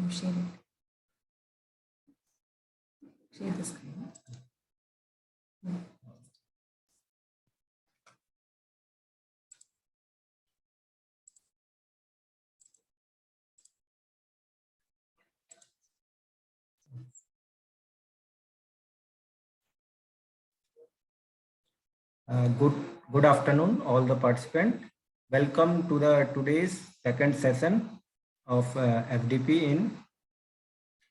Share it. Share the screen. Good afternoon, all the participants. Welcome to the today's second session of FDP in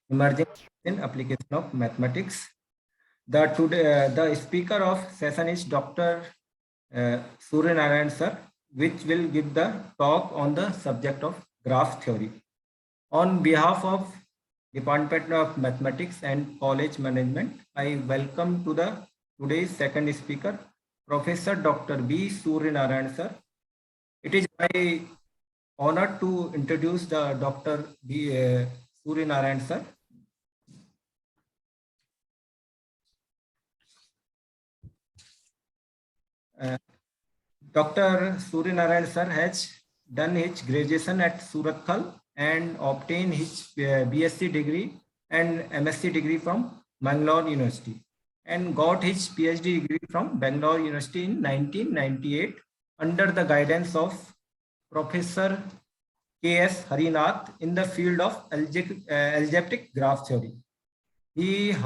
emerging in application of mathematics. The speaker of session is Dr. Surya Narayan sir, which will give the talk on the subject of graph theory. On behalf of Department of Mathematics and College Management, I welcome to the today's second speaker, Professor Dr. B. Surya Narayan sir. It is my honor to introduce the Dr. B. Surya Narayan sir. Dr. Surya Narayan sir has done his graduation at Surat Thal and obtained his BSc degree and MSc degree from Bangalore University and got his PhD degree from Bangalore University in 1998 under the guidance of Professor K.S. Harinath in the field of algebraic graph theory. He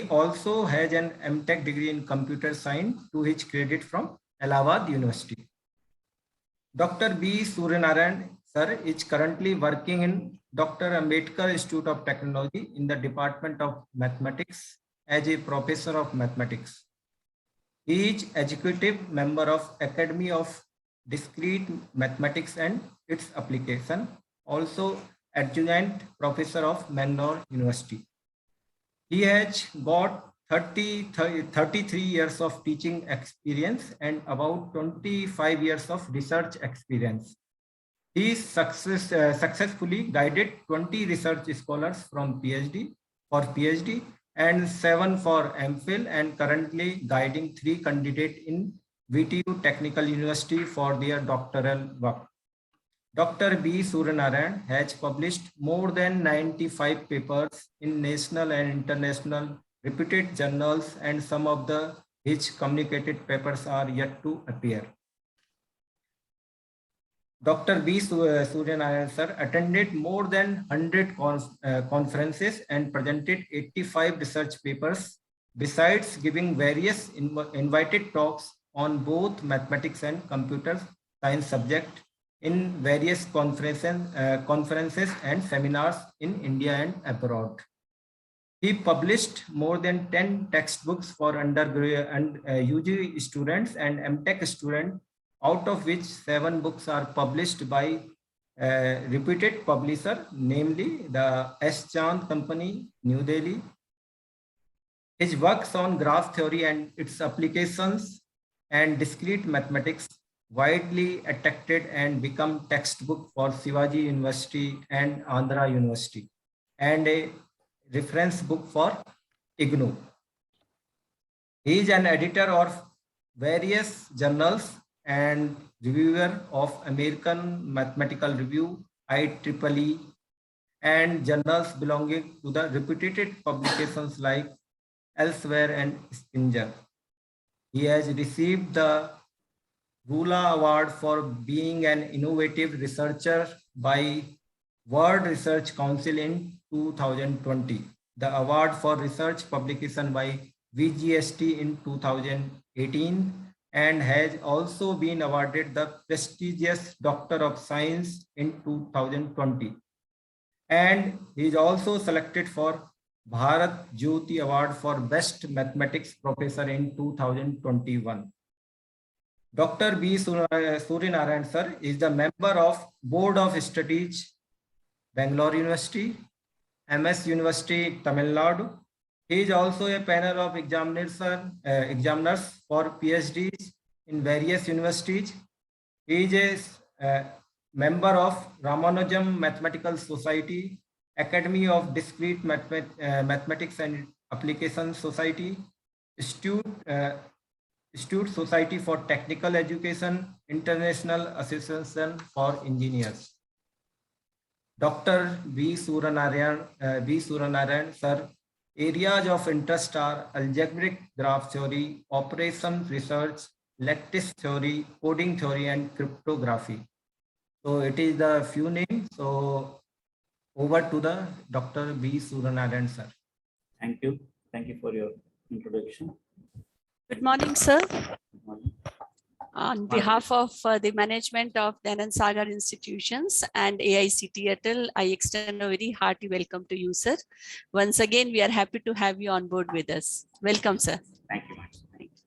also has an MTech degree in computer science to his credit from Allahabad University. Dr. B. Surya Narayan sir is currently working in Dr. Ambedkar Institute of Technology in the Department of Mathematics as a professor of mathematics. He is executive member of Academy of Discrete Mathematics and its application, also adjunct professor of Bangalore University. He has got 33 years of teaching experience and about 25 years of research experience. He successfully guided 20 research scholars from PhD and 7 for MPhil and currently guiding 3 candidates in VTU Technical University for their doctoral work. Dr. B. Surya Narayan has published more than 95 papers in national and international reputed journals, and some of his communicated papers are yet to appear. Dr. B. Surya Narayan sir attended more than 100 conferences and presented 85 research papers, besides giving various invited talks on both mathematics and computer science subject in various conferences and seminars in India and abroad. He published more than 10 textbooks for undergraduate and UG students and MTech students, out of which 7 books are published by reputed publisher, namely the S. Chand Company, New Delhi. His works on graph theory and its applications and discrete mathematics widely attracted and become textbook for Shivaji University and Andhra University, and a reference book for IGNOU. He is an editor of various journals and reviewer of American Mathematical Review, IEEE, and journals belonging to the reputed publications like Elsewhere and Springer. He has received the Rula Award for being an innovative researcher by World Research Council in 2020, the award for research publication by VGST in 2018, and has also been awarded the prestigious Doctor of Science in 2020. And he is also selected for Bharat Jyoti Award for Best Mathematics Professor in 2021. Dr. B. Surya Narayan sir is the member of Board of Studies, Bangalore University, MS University, Tamil Nadu. He is also a panel of examiners for PhDs in various universities. He is a member of Ramanujam Mathematical Society, Academy of Discrete Mathematics and Application Society, Institute Society for Technical Education, International Association for Engineers. Dr. B. Suranarayan, sir. Areas of interest are algebraic graph theory, operations research, lattice theory, coding theory, and cryptography. So it is the few names. So over to the Dr. B. Suranarayan, sir. Thank you. Thank you for your introduction. Good morning, sir. Good morning. On behalf of the management of Dhananjay Sagar Institutions and AICTE Atal, I extend a very hearty welcome to you, sir. Once again, we are happy to have you on board with us. Welcome, sir. Thank you much. Thank you.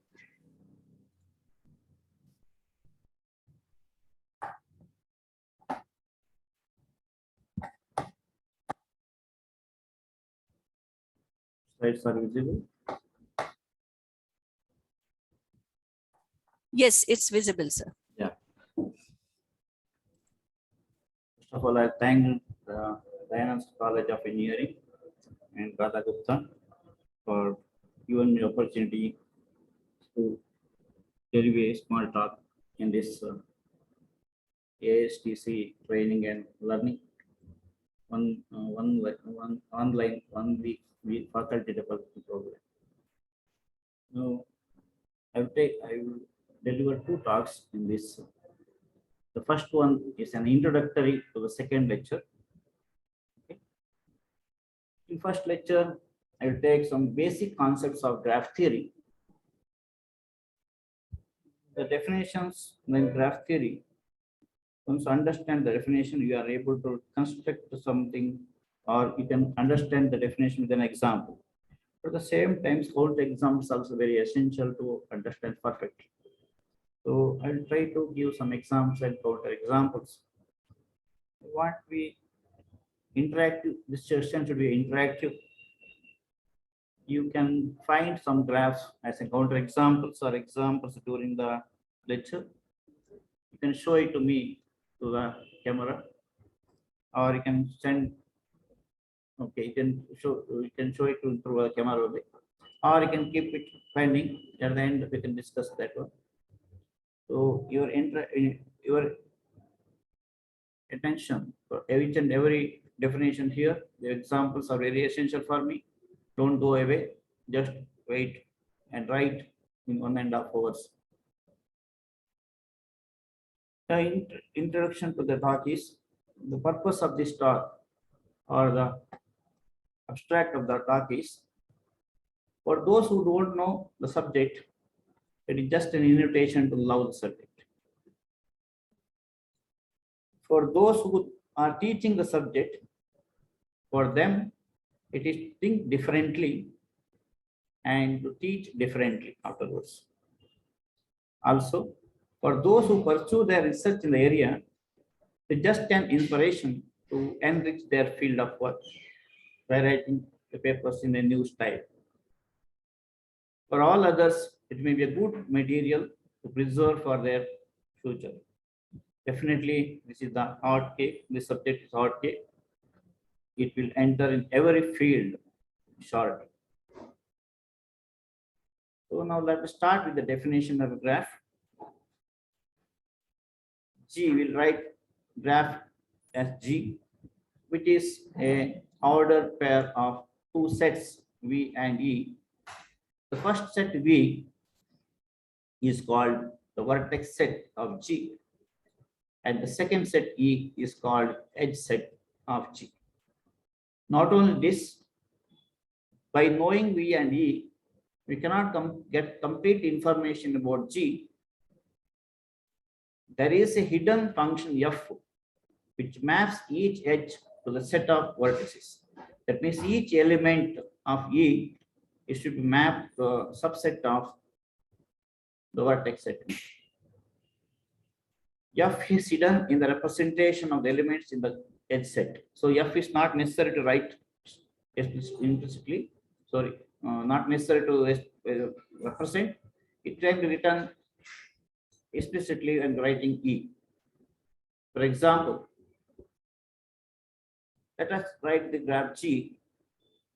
Slides are visible. Yes, it's visible, sir. First of all, I thank the Dhananjay College of Engineering and Radha Gupta for giving me opportunity to deliver a small talk in this ASTC training and learning. One online 1 week faculty development program. Now, I will deliver 2 talks in this. The first one is an introductory to the second lecture. Okay. In first lecture, I will take some basic concepts of graph theory. The definitions in graph theory. Once you understand the definition, you are able to construct something, or you can understand the definition with an example. At the same time, counter examples also very essential to understand perfectly. So I will try to give some examples and counter examples. What we interactive, this session should be interactive. You can find some graphs as a counter examples or examples during the lecture. You can show it to me to the camera, or you can send. Okay, you can show it through the camera only, or you can keep it pending. At the end, we can discuss that one. So your attention for each and every definition here. The examples are very essential for me. Don't go away. Just wait and write in 1.5 hours. The introduction to the talk is the purpose of this talk, or the abstract of the talk is, for those who don't know the subject, it is just an invitation to love the subject. For those who are teaching the subject, for them, it is think differently and to teach differently afterwards. Also, for those who pursue their research in the area, it's just an inspiration to enrich their field of work by writing the papers in a new style. For all others, it may be a good material to preserve for their future. Definitely, this is the hard cake. This subject is hard cake. It will enter in every field shortly. So now let us start with the definition of a graph. G will write graph as G, which is a ordered pair of 2 sets V and E. The first set V is called the vertex set of G, and the second set E is called edge set of G. Not only this, by knowing V and E, we cannot get complete information about G. There is a hidden function F which maps each edge to the set of vertices. That means each element of E is to be mapped to a subset of the vertex set. F is hidden in the representation of the elements in the edge set. So F is not necessary to write implicitly. Sorry, not necessary to represent. It can be written explicitly when writing E. For example, let us write the graph G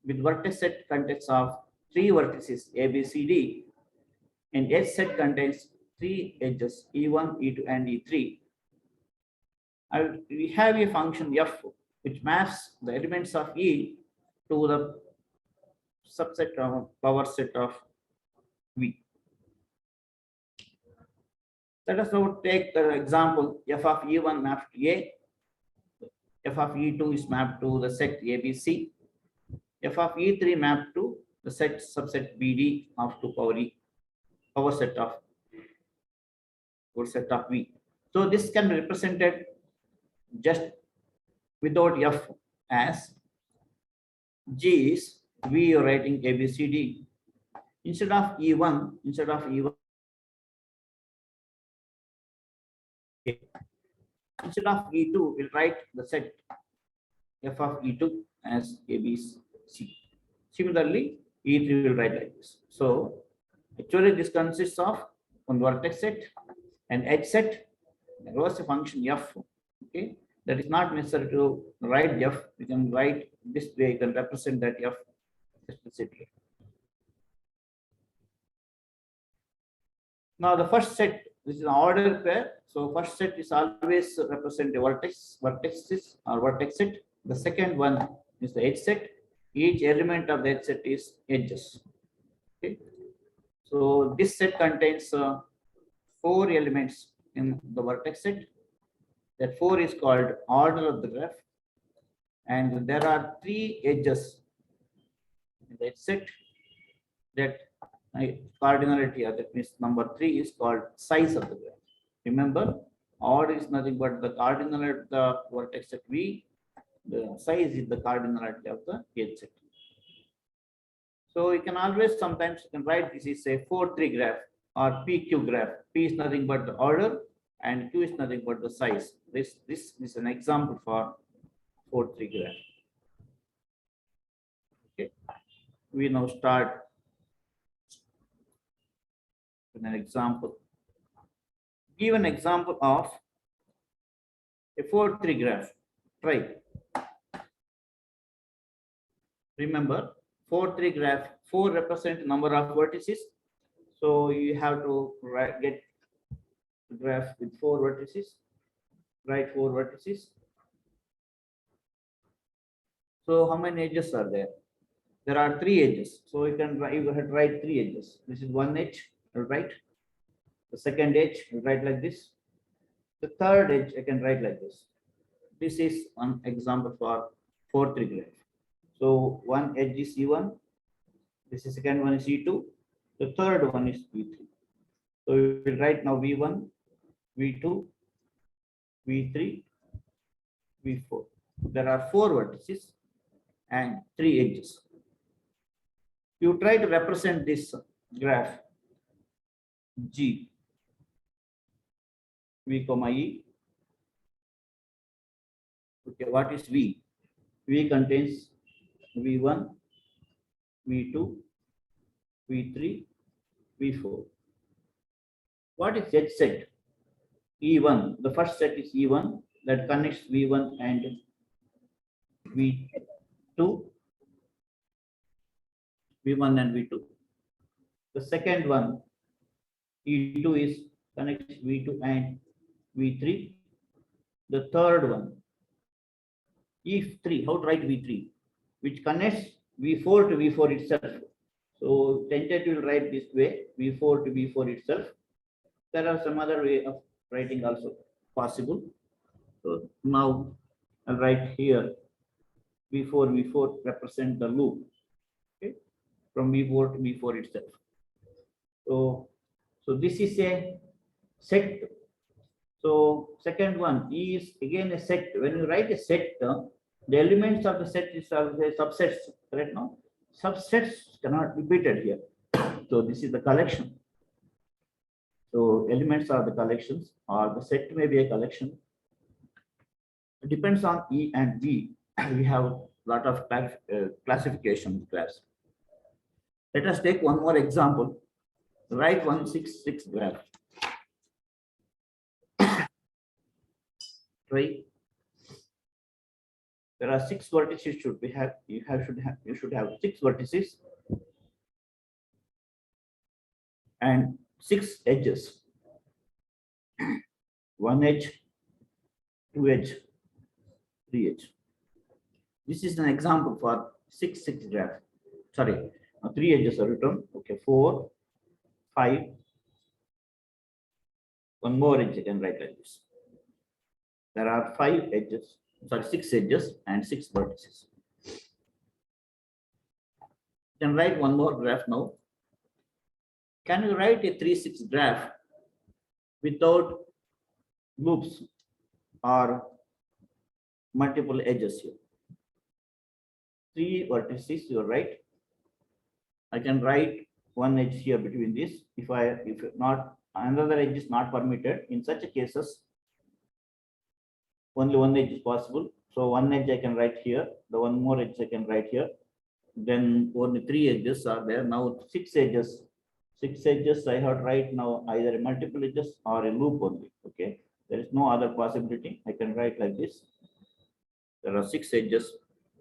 with vertex set consists of 3 vertices A, B, C, D, and edge set contains 3 edges E1, E2, and E3. We have a function F which maps the elements of E to the subset of power set of V. Let us now take the example f of E1 mapped to A, f of E2 is mapped to the set ABC, f of E3 mapped to the set subset BD of 2 power E, power set of V. So this can be represented just without f as G is V, you're writing ABCD. Instead of E1, instead of E1 we'll write the set f of E2 as ABC. Similarly, E3 will write like this. So actually this consists of one vertex set, an edge set, there was a function f. Okay, that is not necessary to write f. You can write this way, you can represent that f explicitly. Now the first set, this is an order pair. So first set is always represent a vertices or vertex set. The second one is the edge set. Each element of the edge set is edges. Okay. So this set contains 4 elements in the vertex set. That 4 is called order of the graph. And there are 3 edges in the edge set that cardinality, that means number 3 is called size of the graph. Remember, order is nothing but the cardinality of the vertex set V. The size is the cardinality of the edge set. So you can always sometimes you can write this is a 4-3 graph or PQ graph. P is nothing but the order and Q is nothing but the size. This is an example for 4-3 graph. Okay, we now start with an example. Give an example of a 4-3 graph. Try. Remember, 4-3 graph, 4 represent number of vertices. So you have to get the graph with 4 vertices. Write 4 vertices. So how many edges are there? There are 3 edges. So you have to write 3 edges. This is one edge, right? The second edge, you write like this. The third edge, I can write like this. This is an example for 4-3 graph. So one edge is E1. This is second one is E2. The third one is V3. So we will write now V1, V2, V3, V4. There are 4 vertices and 3 edges. You try to represent this graph G, V comma E. Okay, what is V? V contains V1, V2, V3, V4. What is edge set? E1. The first set is E1 that connects V1 and V2. V1 and V2. The second one, E2, is connects V2 and V3. The third one, E3, how to write V3, which connects V4 to V4 itself. So tentatively will write this way, V4 to V4 itself. There are some other way of writing also possible. So now I'll write here V4 represent the loop. Okay, from V4 to V4 itself. So this is a set. So second one is again a set. When you write a set, the elements of the set is subsets, correct? No, subsets cannot be repeated here. So this is the collection. So elements are the collections, or the set may be a collection. It depends on E and V. We have a lot of classification class. Let us take one more example. Write 166 graph. Right. There are 6 vertices should be have. You should have 6 vertices and 6 edges. 1 edge, 2 edge, 3 edge. This is an example for 6-6 graph. Sorry, 3 edges are written. Okay, 4, 5. One more edge you can write like this. There are 5 edges, sorry, 6 edges and 6 vertices. You can write one more graph now. Can you write a 3-6 graph without loops or multiple edges here? 3 vertices, you are right. I can write one edge here between this. If not, another edge is not permitted. In such cases, only one edge is possible. So one edge I can write here. The one more edge I can write here. Then only 3 edges are there. Now 6 edges. 6 edges I have to write now either multiple edges or a loop only. Okay. There is no other possibility. I can write like this. There are 6 edges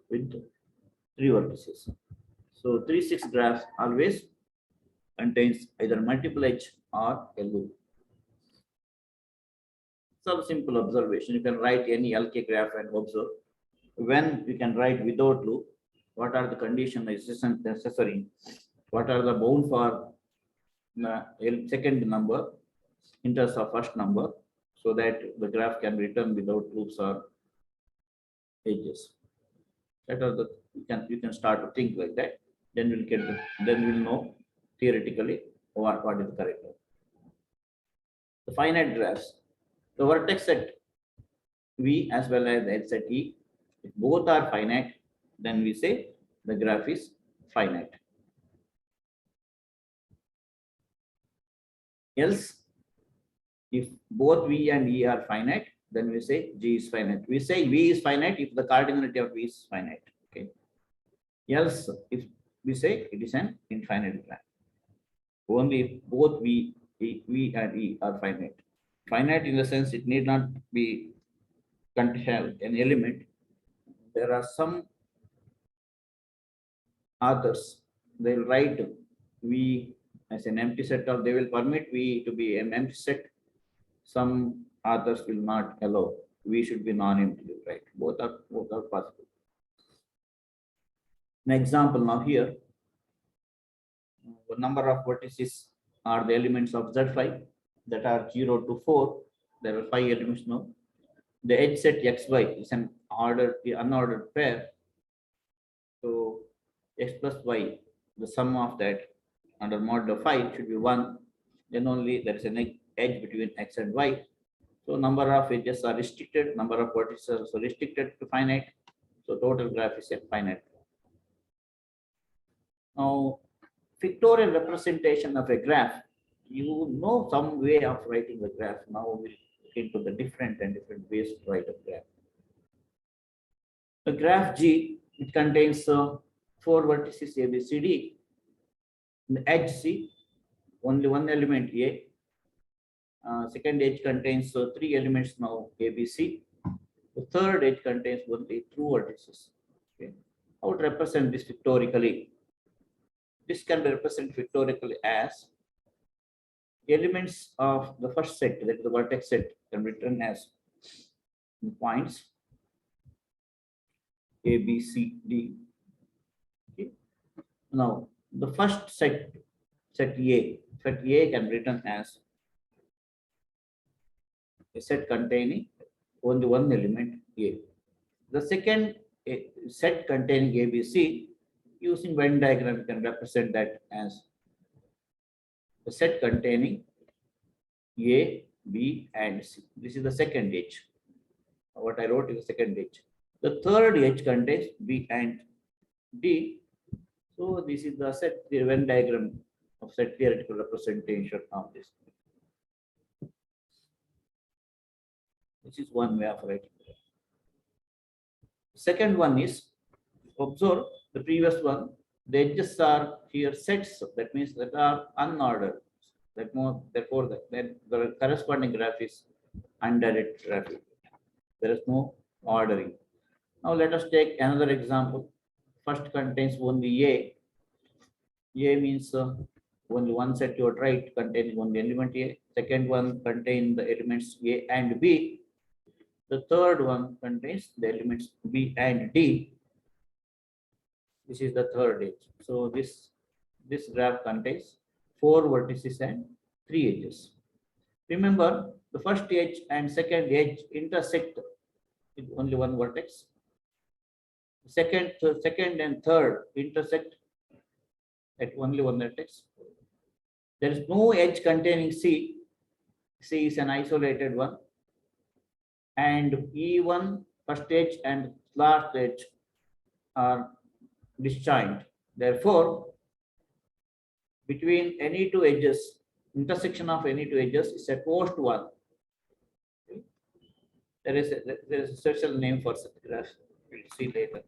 with 3 vertices. So 3-6 graph always contains either multiple edge or a loop. So simple observation. You can write any LK graph and observe. When you can write without loop, what are the conditions necessary? What are the bound for second number in terms of first number, so that the graph can be written without loops or edges. That are the you can start to think like that. Then we'll know theoretically what is the correct one. The finite graphs, the vertex set V as well as the edge set E, if both are finite, then we say the graph is finite. Else, if both V and E are finite, then we say G is finite. We say V is finite if the cardinality of V is finite. Okay. Else, if we say it is an infinite graph. Only if both V and E are finite. Finite in the sense it need not be have an element. There are some authors, they will write V as an empty set, or they will permit V to be an empty set. Some authors will not allow V should be non-empty, right? Both are possible. An example now here, the number of vertices are the elements of Z5 that are 0 to 4. There are 5 elements now. The edge set XY is an unordered pair. So X plus Y, the sum of that under modulo 5 should be 1. Then only there is an edge between X and Y. So number of edges are restricted, number of vertices are also restricted to finite. So total graph is a finite. Now, pictorial representation of a graph, you know some way of writing the graph. Now we'll look into the different ways to write a graph. The graph G, it contains 4 vertices A, B, C, D. In the edge C, only one element A. Second edge contains 3 elements now A, B, C. The third edge contains only 2 vertices. Okay. How to represent this pictorially? This can be represented pictorially as elements of the first set, that is the vertex set, can be written as points A, B, C, D. Okay. Now, the first set A can be written as a set containing only one element A. The second set containing A, B, C, using Venn diagram, you can represent that as a set containing A, B, and C. This is the second edge. What I wrote is the second edge. The third edge contains B and D. So this is the Venn diagram of set theoretical representation of this. This is one way of writing. Second one is, observe the previous one. The edges are here sets. That means that are unordered. Therefore, the corresponding graph is undirected graph. There is no ordering. Now let us take another example. First contains only A. A means only one set you write containing only element A. Second one contains the elements A and B. The third one contains the elements B and D. This is the third edge. So this graph contains 4 vertices and 3 edges. Remember, the first edge and second edge intersect with only one vertex. Second and third intersect at only one vertex. There is no edge containing C. C is an isolated one. And E1, first edge and last edge are disjoint. Therefore, between any two edges, intersection of any two edges is a post one. There is a special name for such graph. We'll see later.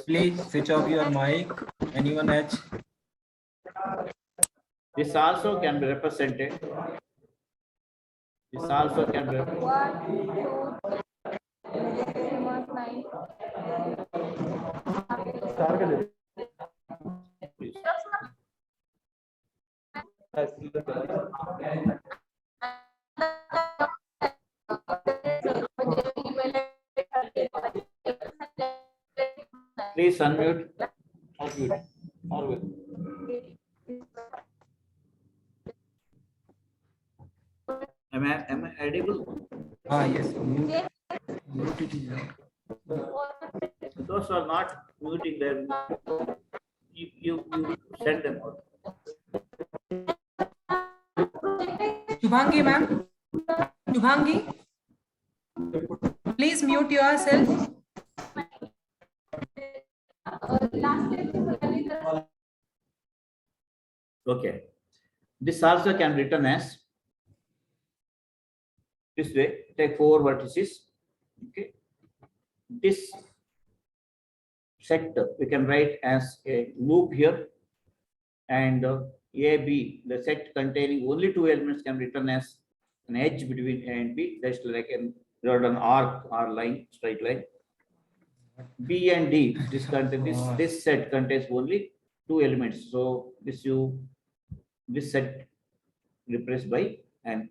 Please switch off your mic. Anyone else? This also can be represented. This also can be. 1, 2, 3. Please. Please unmute or mute or mute. Am I audible? Yes. Mute it is there. Those who are not muting them, you send them out. Shubhangi, ma'am. Shubhangi, please mute yourself. Okay. This also can be written as this way. Take 4 vertices. Okay. This set we can write as a loop here, and AB, the set containing only 2 elements, can be written as an edge between A and B. That's like an arc or line, straight line. B and D, this set contains only 2 elements. So this set replaced by an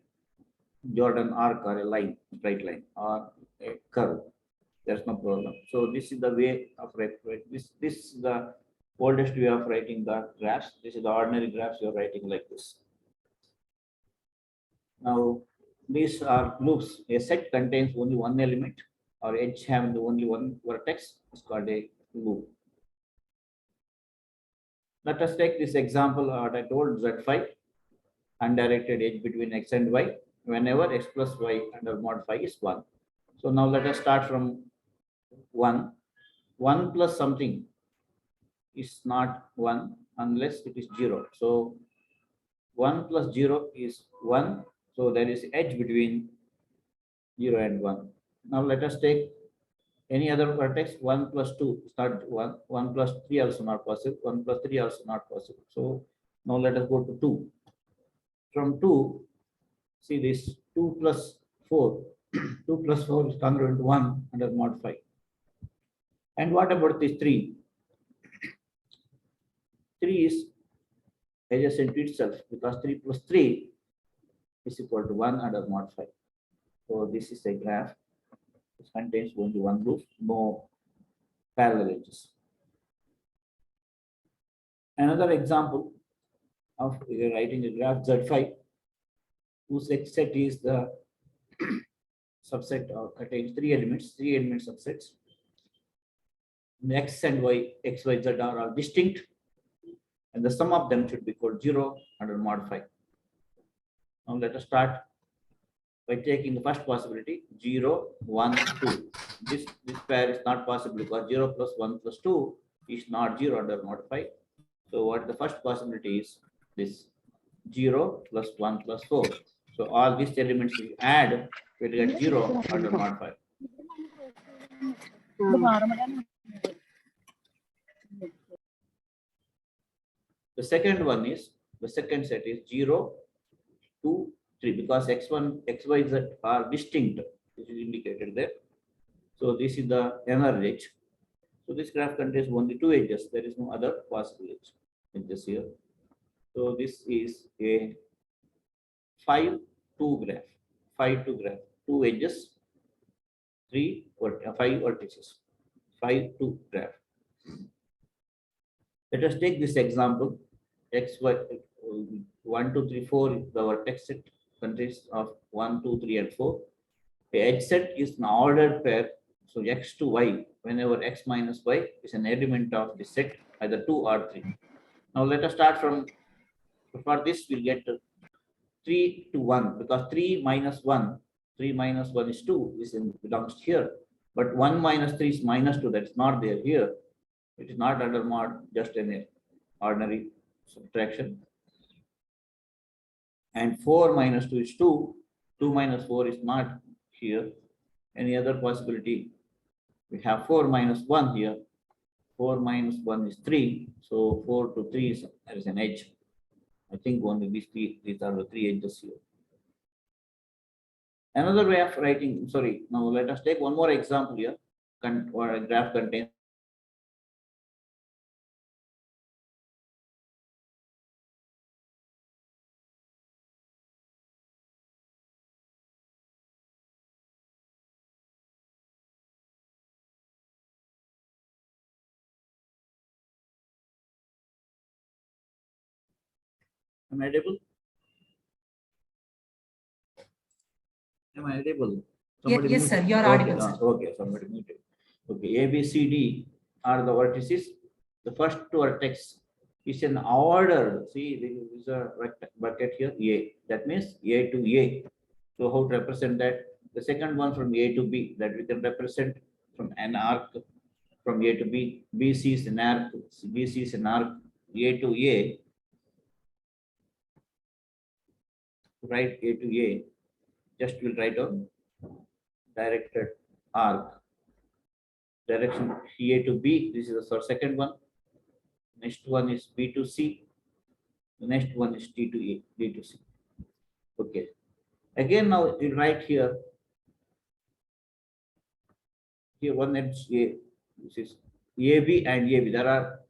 Jordan arc or a line, straight line or a curve. There's no problem. So this is the way of writing. This is the oldest way of writing the graphs. This is the ordinary graphs you're writing like this. Now these are loops. A set contains only one element or edge having only one vertex is called a loop. Let us take this example what I told Z5, undirected edge between x and y whenever x plus y under mod phi is 1. So now let us start from 1. 1 plus something is not 1 unless it is 0. So 1 plus 0 is 1. So there is edge between 0 and 1. Now let us take any other vertex. 1 plus 2 is not 1. 1 plus 3 also not possible. 1 plus 3 also not possible. So now let us go to 2. From 2, see this 2 plus 4. 2 plus 4 is congruent to 1 under mod phi. And what about this 3? 3 is adjacent to itself because 3 plus 3 is equal to 1 under mod phi. So this is a graph which contains only one loop, no parallel edges. Another example of writing a graph Z5 whose X set is the subset or contains 3 elements subsets. The X and Y, X, Y, Z are all distinct, and the sum of them should be called 0 under mod phi. Now let us start by taking the first possibility 0, 1, 2. This pair is not possible because 0 plus 1 plus 2 is not 0 under mod phi. So what the first possibility is this 0 plus 1 plus 4. So all these elements we add will get 0 under mod phi. The second one is, the second set is 0, 2, 3 because x1, x, y, z are distinct, which is indicated there. So this is the inner edge. So this graph contains only 2 edges. There is no other possible edge in this here. So this is a 5-2 graph, 5-2 graph, 2 edges, 5 vertices, 5-2 graph. Let us take this example. X, Y, 1, 2, 3, 4, the vertex set consists of 1, 2, 3, and 4. The edge set is an ordered pair. So X to Y, whenever X minus Y is an element of the set, either 2 or 3. Now let us start from, for this we'll get 3 to 1, because 3 minus 1 is 2, this belongs here. But 1 minus 3 is minus 2, that's not there here. It is not under mod, just an ordinary subtraction. And 4 minus 2 is 2. 2 minus 4 is not here. Any other possibility? We have 4 minus 1 here. 4 minus 1 is 3. So 4 to 3 is, there is an edge. I think only these are the 3 edges here. Another way of writing, sorry, now let us take one more example here. Or a graph contains Am I audible? Am I audible? Somebody Yes, sir, muted. you are Okay, audible, sir. okay, somebody muted. Okay, A, B, C, D are the vertices. The first two vertex is an order. See, there is a bucket here, A. That means A to A. So how to represent that? The second one from A to B, that we can represent from an arc from A to B. BC is an arc. BC is an arc. A to A. Write A to A. Just will write on directed arc. Direction A to B. This is the second one. Next one is B to C. The next one is D to A, D to C. Okay. Again, now you write here. Here one edge A. This is AB and AB. There are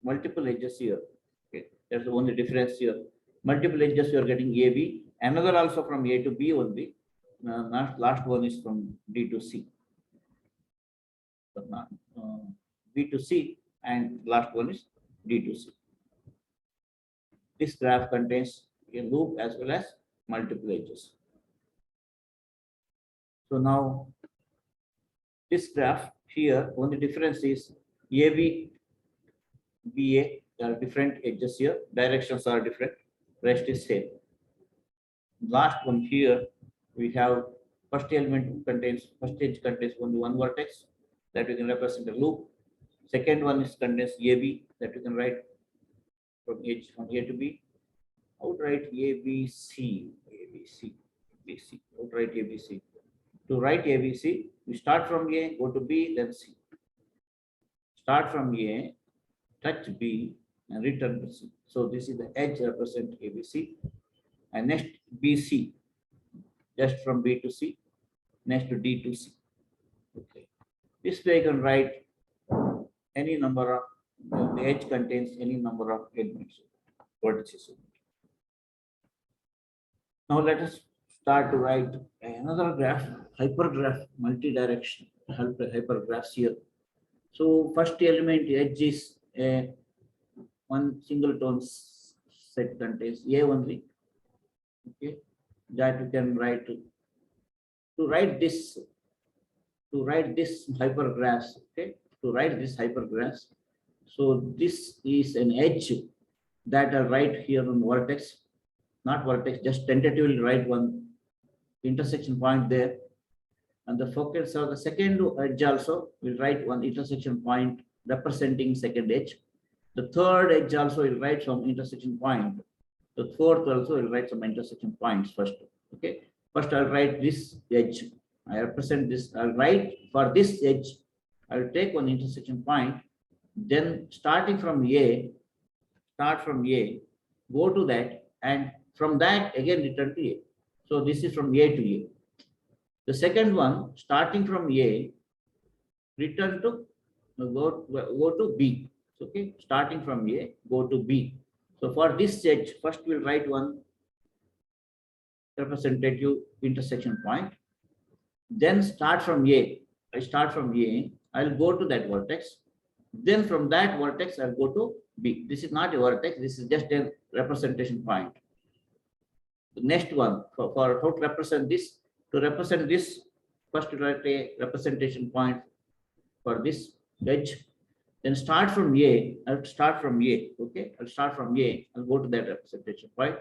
multiple edges here. Okay. That's the only difference here. Multiple edges you are getting AB. Another also from A to B only. Last one is from D to C. But not B to C, and last one is D to C. This graph contains a loop as well as multiple edges. So now this graph here, only difference is AB, BA, there are different edges here, directions are different, rest is same. Last one here, we have first element contains, first edge contains only one vertex that we can represent a loop. Second one is contains AB that you can write from edge from A to B. I would write ABC, ABC, ABC. I would write ABC. To write ABC, we start from A, go to B, then C. Start from A, touch B, and return to C. So this is the edge represent ABC. And next BC, just from B to C, next to D to C. Okay. This way you can write any number of, the edge contains any number of elements, vertices. Now let us start to write another graph, hypergraph, multi-direction, hypergraphs here. So first element edge is one single tone set contains A only. Okay, that you can write to write this hypergraphs. Okay, to write this hypergraphs. So this is an edge that I write here on vertex, not vertex, just tentatively write one intersection point there. And the focus of the second edge also will write one intersection point representing second edge. The third edge also will write some intersection point. The fourth also will write some intersection points first. Okay. First I'll write this edge. I represent this. I'll write for this edge. I'll take one intersection point. Then starting from A, start from A, go to that, and from that again return to A. So this is from A to A. The second one, starting from A, return to go to B. Okay, starting from A, go to B. So for this edge, first we'll write one representative intersection point. Then start from A. I start from A. I'll go to that vertex. Then from that vertex, I'll go to B. This is not a vertex. This is just a representation point. The next one for how to represent this. To represent this, first to write a representation point for this edge. Then start from A. I'll start from A. Okay, I'll start from A. I'll go to that representation point.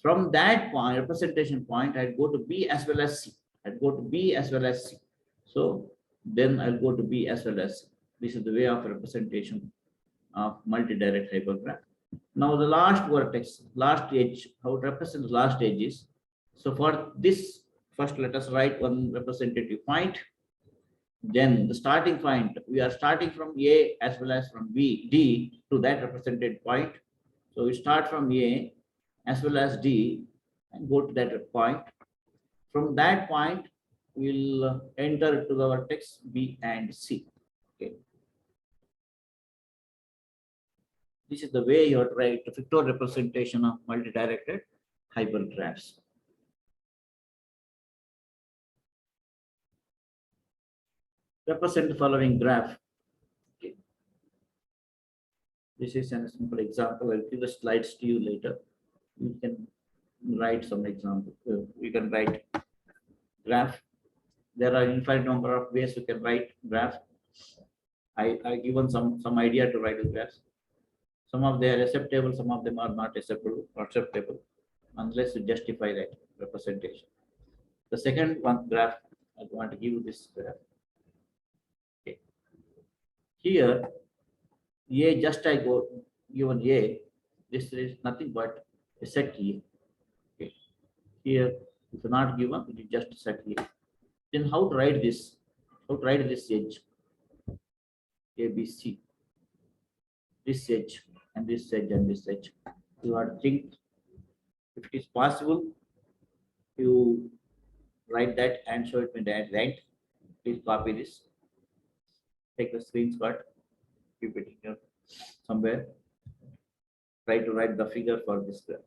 From that point, representation point, I'll go to B as well as C. I'll go to B as well as C. So then I'll go to B as well as C. This is the way of representation of multi-direct hypergraph. Now the last vertex, last edge, how to represent the last edge is. So for this, first let us write one representative point. Then the starting point, we are starting from A as well as from B, D to that represented point. So we start from A as well as D and go to that point. From that point, we'll enter to the vertex B and C. Okay. This is the way you have to write a vector representation of multi-directed hypergraphs. Represent the following graph. Okay. This is a simple example. I'll give the slides to you later. You can write some example. You can write graph. There are infinite number of ways you can write graph. I given some idea to write the graphs. Some of them are acceptable, some of them are not acceptable, unless you justify that representation. The second one graph, I want to give you this graph. Okay. Here, A, just I go given A, this is nothing but a set A. Okay. Here, if not given, it is just set A. Then how to write this? How to write this edge? A, B, C. This edge and this edge and this edge. You are think if it is possible, you write that and show it in that right. Please copy this. Take the screenshot, keep it here somewhere. Try to write the figure for this graph.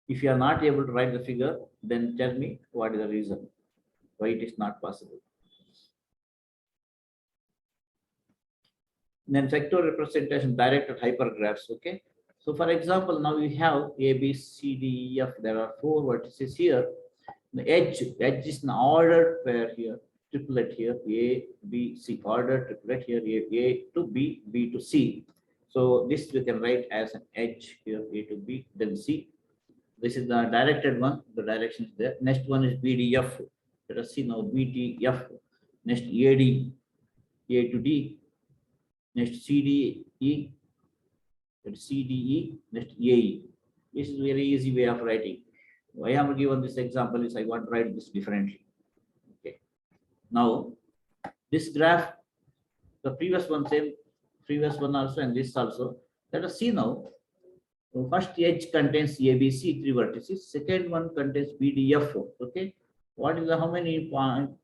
If you are not able to write the figure, then tell me what is the reason why it is not possible. Then vector representation directed hypergraphs. Okay. So for example, now we have A, B, C, D, E, F. There are 4 vertices here. The edge is an ordered pair here. Triplet here. A, B, C. Ordered triplet here. A to B, B to C. So this we can write as an edge here. A to B, then C. This is the directed one. The direction is there. Next one is BDF. Let us see now BDF. Next AD, A to D. Next CDE, CDE, next AE. This is very easy way of writing. Why I am given this example is I want to write this differently. Okay. Now, this graph, the previous one same, previous one also, and this also. Let us see now. So first edge contains ABC, 3 vertices. Second one contains BDF. Okay. What is the how many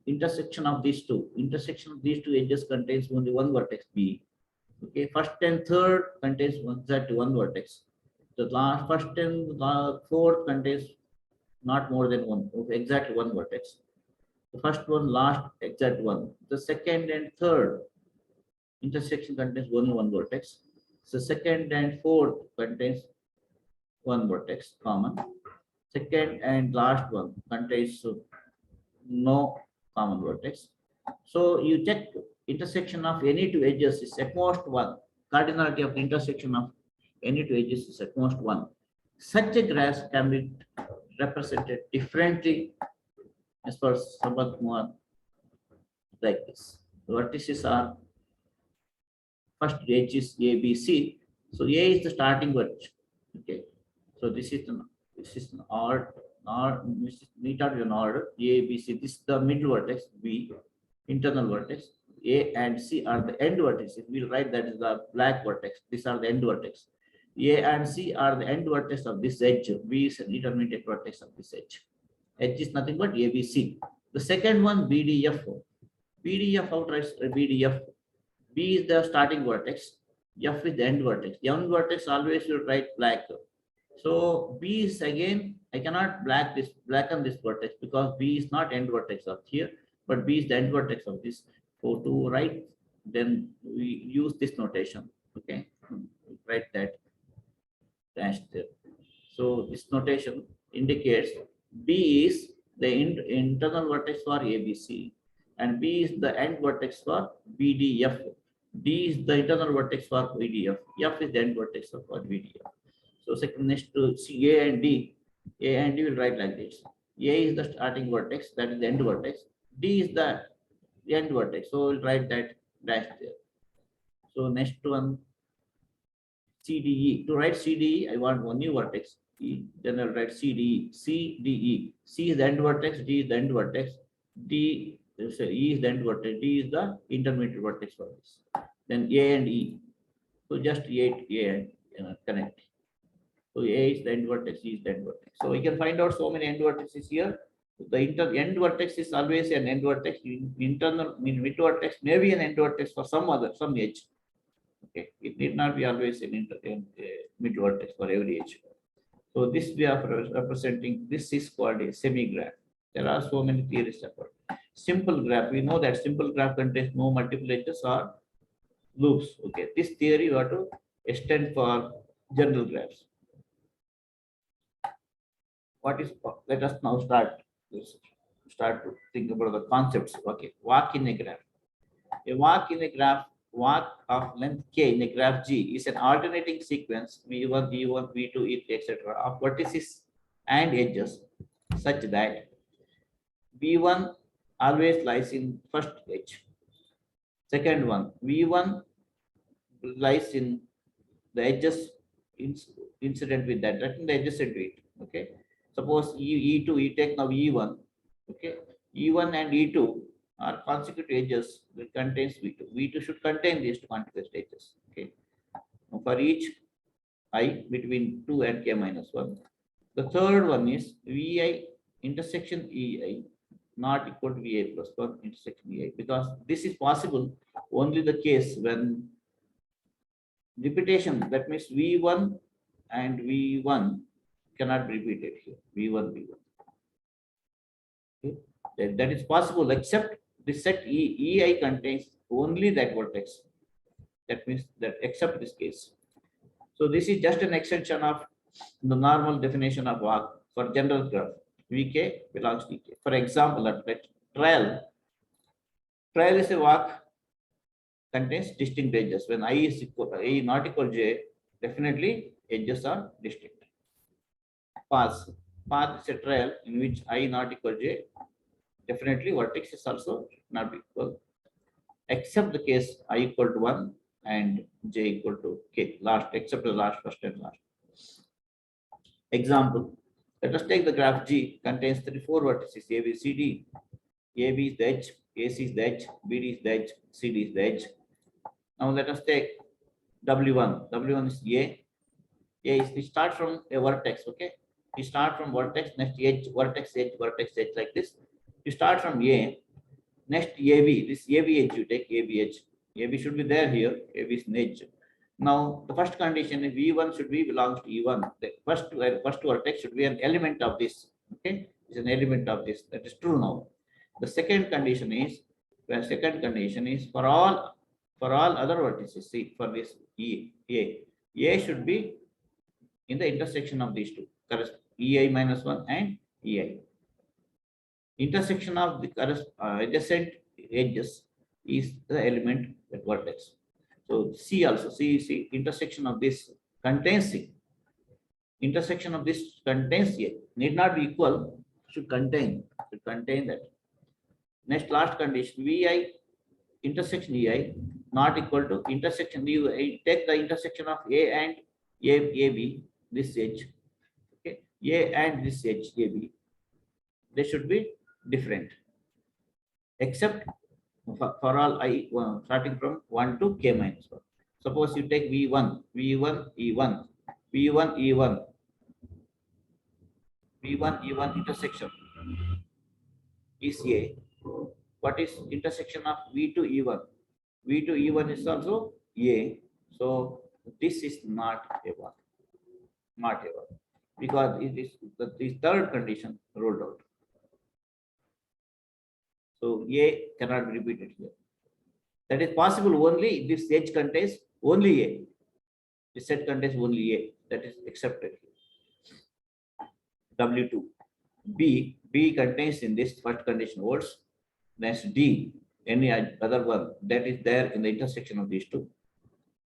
intersection of these two? Intersection of these two edges contains only one vertex B. Okay, first and third contains exactly one vertex. The last first and fourth contains not more than one, okay, exactly one vertex. The first one, last, exact one. The second and third intersection contains only one vertex. So second and fourth contains one vertex common. Second and last one contains no common vertex. So you check intersection of any two edges is at most 1. Cardinality of the intersection of any two edges is at most 1. Such a graph can be represented differently as per somewhat more like this. The vertices are first edge is A, B, C. So A is the starting vertex. Okay. So this is an order. Neat out an order. A, B, C. This is the middle vertex. B, internal vertex. A and C are the end vertices. We'll write that is the black vertex. These are the end vertex. A and C are the end vertex of this edge. B is an intermediate vertex of this edge. Edge is nothing but A, B, C. The second one, BDF. BDF, how to write BDF? B is the starting vertex. F is the end vertex. The end vertex always you write black. So B is again, I cannot blacken this vertex because B is not end vertex of here, but B is the end vertex of this. So to write, then we use this notation. Okay, write that dash there. So this notation indicates B is the internal vertex for ABC, and B is the end vertex for BDF. D is the internal vertex for BDF. F is the end vertex for BDF. So second, next to C, A and D will write like this. A is the starting vertex, that is the end vertex. D is the end vertex. So we'll write that dash there. So next one, CDE. To write CDE, I want one new vertex. Then I'll write CDE. CDE. C is the end vertex, D is the end vertex, E is the end vertex, D is the intermediate vertex for this. Then A and E. So just A and connect. So A is the end vertex, E is the end vertex. So we can find out so many end vertices here. The end vertex is always an end vertex. Internal mid vertex may be an end vertex for some edge. Okay, it need not be always an mid vertex for every edge. So this we are representing. This is called a semi-graph. There are so many theories about simple graph. We know that simple graph contains no multiple edges or loops. Okay, this theory we have to extend for general graphs. What is? Let us now start to think about the concepts. Okay, walk in a graph. A walk in a graph. Walk of length k in a graph G is an alternating sequence V1, V1, V2, E3, etc. of vertices and edges such that V1 always lies in first edge. Second one, V1 lies in the edges incident with that, the adjacent to it. Okay. Suppose E2, E take now E1. Okay. E1 and E2 are consecutive edges that contains V2. V2 should contain these two contiguous edges. Okay. Now for each I between 2 and k minus 1. The third one is Vi intersection Ei not equal to Vi plus 1 intersection Ei, because this is possible only the case when repetition, that means V1 and V1 cannot be repeated here. V1, V1. Okay. That is possible except this set Ei contains only that vertex. That means that except this case. So this is just an extension of the normal definition of walk for general graph. Vk belongs to Ek. For example, trail is a walk contains distinct edges. When I is not equal j, definitely edges are distinct. Path is a trail in which I not equal j, definitely vertex is also not equal, except the case I equal to 1 and j equal to k, last, except the last, first and last. Example, let us take the graph G, contains 34 vertices A, B, C, D. AB is the edge, AC is the edge, BD is the edge, CD is the edge. Now let us take W1. W1 is A. A is, we start from a vertex, okay? We start from vertex, next edge, vertex, edge, like this. You start from A, next AB, this AB edge, you take AB edge. AB should be there here, AB is an edge. Now, the first condition is V1 should be belongs to E1. The first vertex should be an element of this, okay? It's an element of this, that is true now. The second condition is, for all other vertices, see, for this A should be in the intersection of these two, Ei minus 1 and Ei. Intersection of the adjacent edges is the element, that vertex. So C also, C intersection of this contains C. Intersection of this contains A. Need not be equal, should contain that. Next, last condition, Vi intersection Ei not equal to intersection. You take the intersection of A and AB, this edge. Okay, A and this edge AB. They should be different, except for all I starting from 1 to k minus 1. Suppose you take V1, E1, V1, E1 intersection is A. What is intersection of V2, E1? V2, E1 is also A. So this is not a one, not a one, because it is the third condition rolled out. So A cannot be repeated here. That is possible only if this edge contains only A. This set contains only A. That is accepted. W2. B contains in this first condition holds. Next D, any other one that is there in the intersection of these two.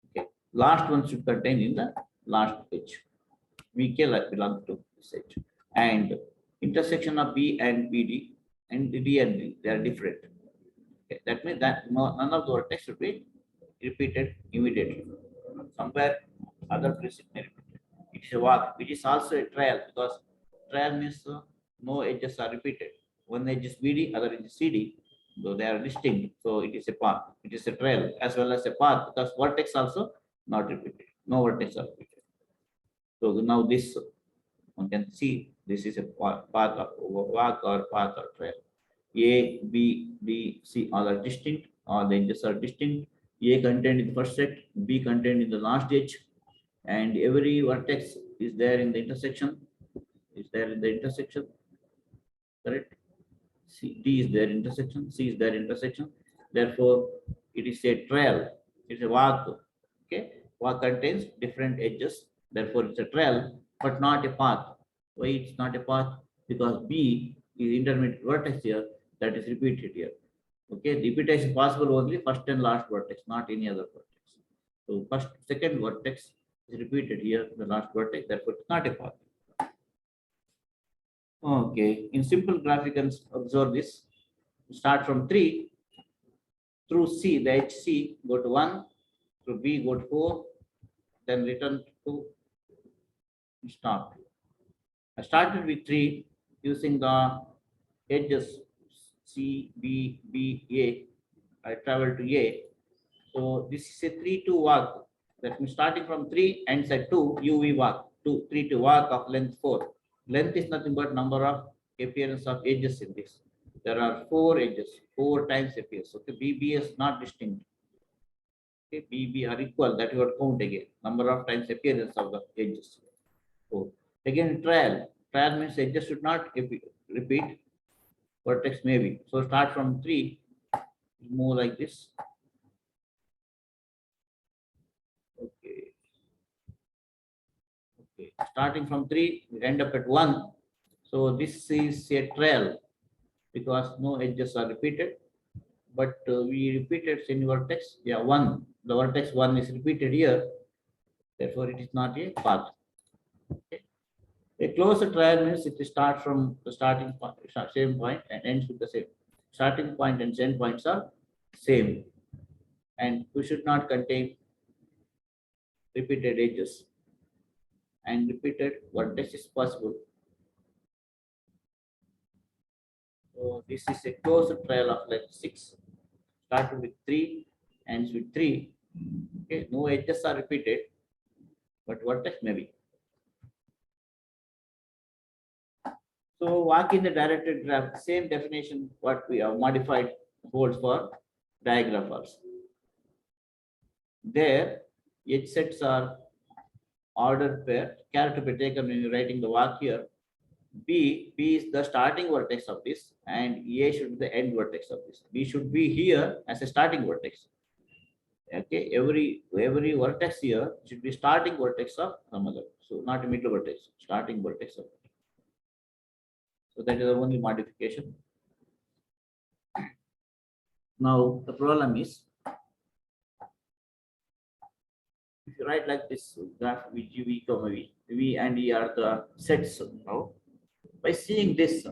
Okay. Last one should contain in the last edge. VK belongs to this edge. And intersection of B and BD and D and D, they are different. Okay. That means that none of the vertex should be repeated immediately. Somewhere other place it may repeat. It is a walk, which is also a trial, because trial means no edges are repeated. One edge is BD, other edge is CD, though they are distinct. So it is a path. It is a trail as well as a path, because vertex also not repeated. No vertex are repeated. So now this one can see this is a path of walk or path or trail. A, B, D, C all are distinct. All the edges are distinct. A contained in the first set, B contained in the last edge, and every vertex is there in the intersection. Correct? C, D is their intersection, C is their intersection. Therefore, it is a trail. It's a walk. Okay, walk contains different edges. Therefore, it's a trail, but not a path. Why it's not a path? Because B is intermediate vertex here that is repeated here. Okay, repetition possible only first and last vertex, not any other vertex. So second vertex is repeated here, the last vertex. Therefore, it's not a path. Okay, in simple graph, you can observe this. Start from 3 through C, the HC, go to 1, through B, go to 4, then return to stop. I started with 3 using the edges C, B, B, A. I traveled to A. So this is a 3-2 walk. That means starting from 3 ends at 2, UV walk, 3 to walk of length 4. Length is nothing but number of appearance of edges in this. There are 4 edges, 4 times appears. Okay, BB is not distinct. Okay, BB are equal, that you would count again. Number of times appearance of the edges. So again, trial. Trial means edges should not repeat. Vertex maybe. So start from 3, move like this. Okay. Okay. Starting from 3, we end up at 1. So this is a trail because no edges are repeated. But we repeated any vertex. Yeah, 1. The vertex 1 is repeated here. Therefore, it is not a path. Okay. A closed trial means it starts from the starting point, same point, and ends with the same. Starting point and end points are same, and we should not contain repeated edges. And repeated vertex is possible. So this is a closed trial of length 6. Started with 3, ends with 3. Okay, no edges are repeated, but vertex maybe. So walk in the directed graph, same definition what we have modified holds for diagram also. There, edge sets are ordered pair, care to be taken when you're writing the walk here. B is the starting vertex of this, and A should be the end vertex of this. B should be here as a starting vertex. Okay, every vertex here should be starting vertex of some other. So not a middle vertex, starting vertex of. So that is the only modification. Now the problem is, if you write like this graph V, comma V and E are the sets now. By seeing this,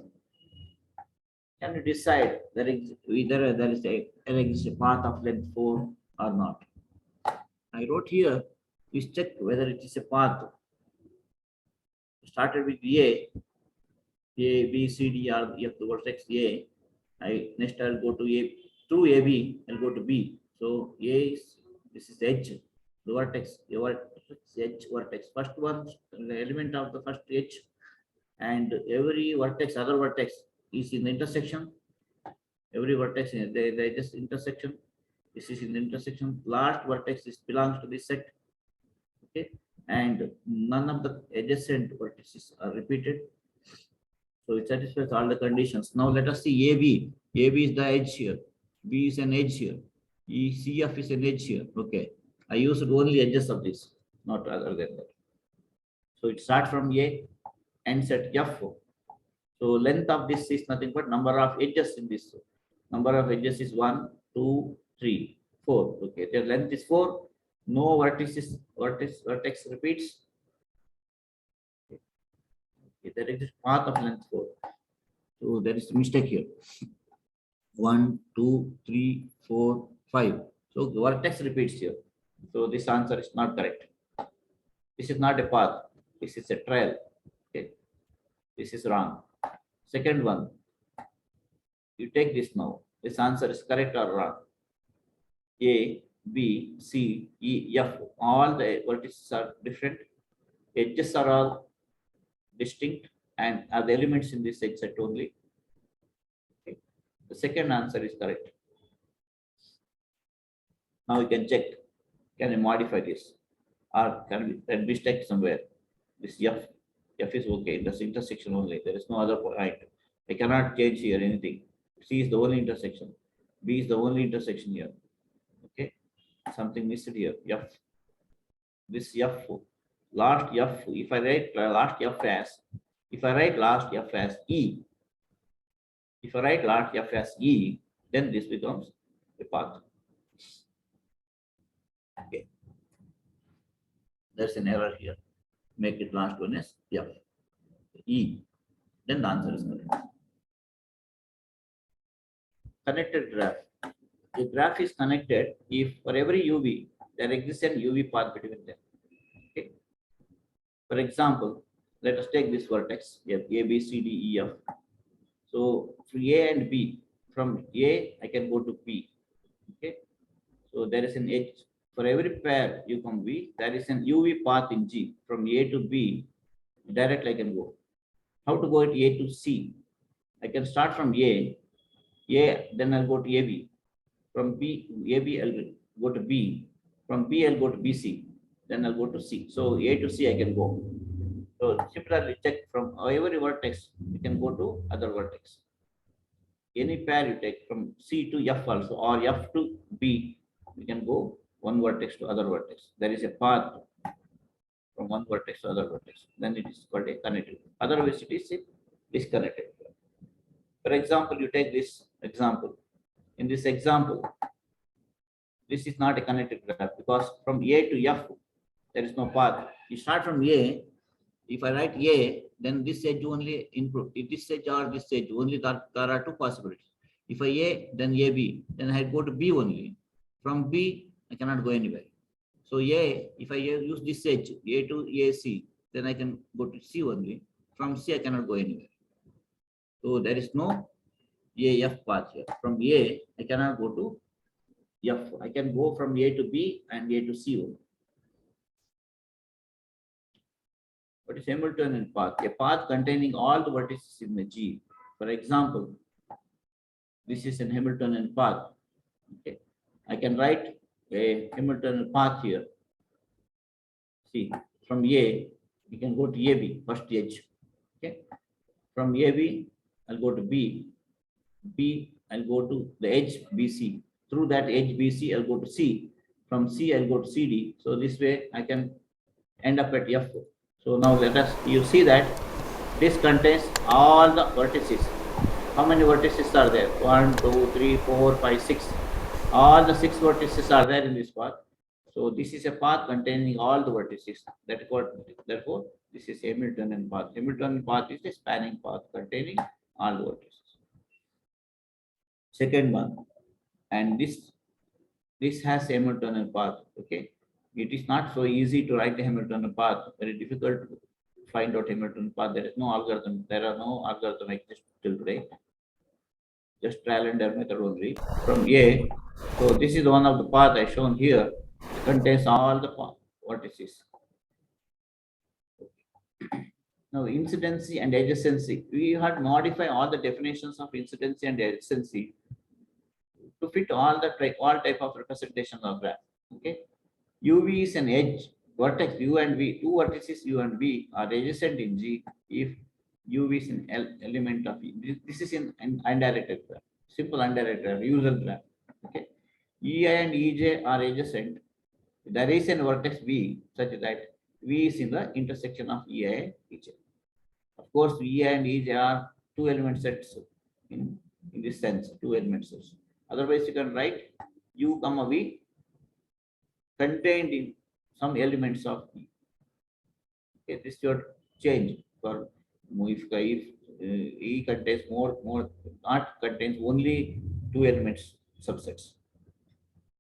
can you decide that whether there is a path of length 4 or not? I wrote here, we check whether it is a path. Started with A, B, C, D are the vertex A. Next I'll go to A, through AB, I'll go to B. So A is, this is edge, the vertex, edge vertex. First one, the element of the first edge, and every vertex, other vertex is in the intersection. Every vertex, they just intersection. This is in the intersection. Last vertex belongs to this set. Okay, and none of the adjacent vertices are repeated. So it satisfies all the conditions. Now let us see AB. AB is the edge here. B is an edge here. CF is an edge here. Okay. I used only edges of this, not other than that. So it starts from A, ends at F. So length of this is nothing but number of edges in this. Number of edges is 1, 2, 3, 4. Okay. Their length is 4. No vertices, vertex repeats. Okay. There is path of length 4. So there is a mistake here. 1, 2, 3, 4, 5. So the vertex repeats here. So this answer is not correct. This is not a path. This is a trail. Okay. This is wrong. Second one. You take this now. This answer is correct or wrong. A, B, C, E, F. All the vertices are different. Edges are all distinct and are the elements in this edge set only. Okay. The second answer is correct. Now you can check. Can you modify this? Or can we mistake somewhere? This F. F is okay. This intersection only. There is no other point. I cannot change here anything. C is the only intersection. B is the only intersection here. Okay. Something missed here. F. This F. Last F. If I write last F as E. If I write last F as E, then this becomes a path. Okay. There's an error here. Make it last one as F. E. Then the answer is correct. Connected graph. The graph is connected if for every UV, there exists an UV path between them. Okay. For example, let us take this vertex. We have A, B, C, D, E, F. So for A and B, from A, I can go to B. Okay. So there is an edge. For every pair U come B, there is an UV path in G. From A to B, directly I can go. How to go at A to C? I can start from A, then I'll go to AB. From B, AB, I'll go to B. From B, I'll go to BC. Then I'll go to C. So A to C, I can go. So similarly, check from every vertex, you can go to other vertex. Any pair you take from C to F also, or F to B, you can go one vertex to other vertex. There is a path from one vertex to other vertex. Then it is called a connected. Otherwise, it is disconnected. For example, you take this example. In this example, this is not a connected graph because from A to F, there is no path. You start from A. If I write A, then this edge only input. If this edge or this edge, only there are two possibilities. If I A, then AB, then I go to B only. From B, I cannot go anywhere. So A, if I use this edge, A to AC, then I can go to C only. From C, I cannot go anywhere. So there is no AF path here. From A, I cannot go to F. I can go from A to B and A to C only. What is Hamiltonian path? A path containing all the vertices in the G. For example, this is an Hamiltonian path. Okay. I can write a Hamiltonian path here. See, from A, you can go to AB, first edge. Okay. From AB, I'll go to B. B, I'll go to the edge BC. Through that edge BC, I'll go to C. From C, I'll go to CD. So this way, I can end up at F. So now you see that this contains all the vertices. How many vertices are there? 1, 2, 3, 4, 5, 6. All the 6 vertices are there in this path. So this is a path containing all the vertices. Therefore, this is Hamiltonian path. Hamiltonian path is a spanning path containing all the vertices. Second one, and this has Hamiltonian path. Okay, it is not so easy to write the Hamiltonian path. Very difficult to find out Hamiltonian path. There is no algorithm. There are no algorithm exists till today. Just trial and error method only. From A, so this is one of the path I shown here. It contains all the vertices. Now, incidency and adjacency. We had modified all the definitions of incidency and adjacency to fit all type of representation of graph. Okay, UV is an edge vertex U and V. Two vertices U and V are adjacent in G if UV is an element of E. This is in undirected graph, simple undirected graph, user graph. Okay, EI and EJ are adjacent. There is an vertex V such that V is in the intersection of EI and EJ. Of course, EI and EJ are two element sets in this sense, two element sets. Otherwise, you can write U comma V contained in some elements of E. Okay, this should change for if E contains more, not contains only two elements subsets.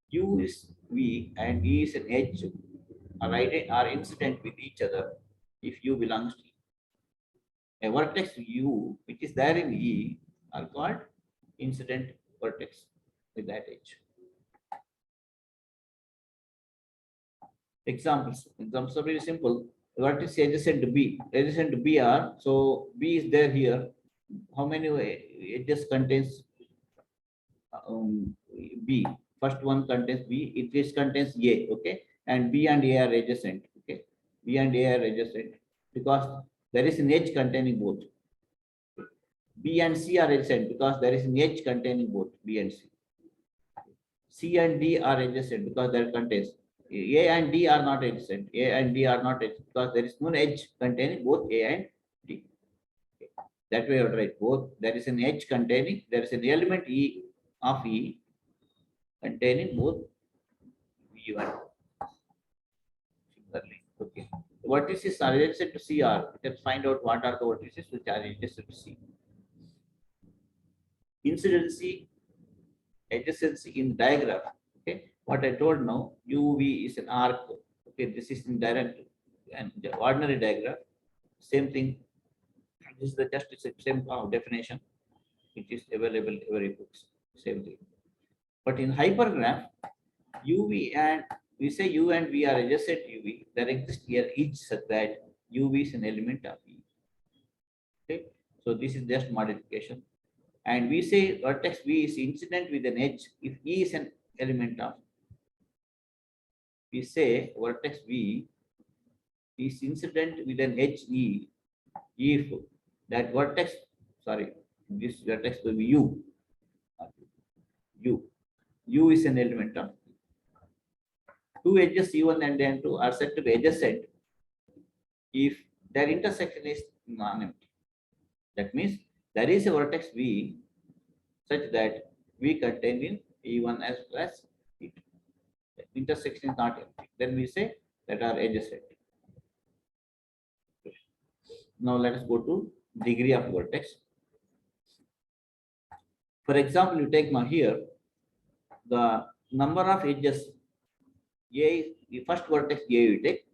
U is V and E is an edge are incident with each other if U belongs to E. A vertex U which is there in E are called incident vertex with that edge. Examples are very simple. Vertex adjacent to B are, so B is there here. How many edges contains B? First one contains B, it contains A, okay, and B and A are adjacent, okay. B and A are adjacent because there is an edge containing both. B and C are adjacent because there is an edge containing both B and C. C and D are adjacent because there contains A and D are not adjacent. A and D are not adjacent because there is no edge containing both A and D. Okay. That way I would write both. There is an edge containing, there is an element E of E containing both V and similarly. Okay. The vertices are adjacent to CR. We can find out what are the vertices which are adjacent to C. Incidency, adjacency in diagram. Okay. What I told now, UV is an arc. Okay, this is in direct and the ordinary diagram. Same thing. This is the just same definition. It is available in every books. Same thing. But in hypergraph, UV and we say U and V are adjacent UV. There exists here each such that UV is an element of E. Okay, so this is just modification. And we say vertex V is incident with an edge if E is an element of. We say vertex V is incident with an edge E if that vertex, this vertex will be U. U is an element of. Two edges E1 and N2 are said to be adjacent if their intersection is non-empty. That means there is a vertex V such that V contained in E1 as well as E2. The intersection is not empty. Then we say that are adjacent. Now let us go to degree of vertex. For example, you take now here the number of edges. A, the first vertex A you take.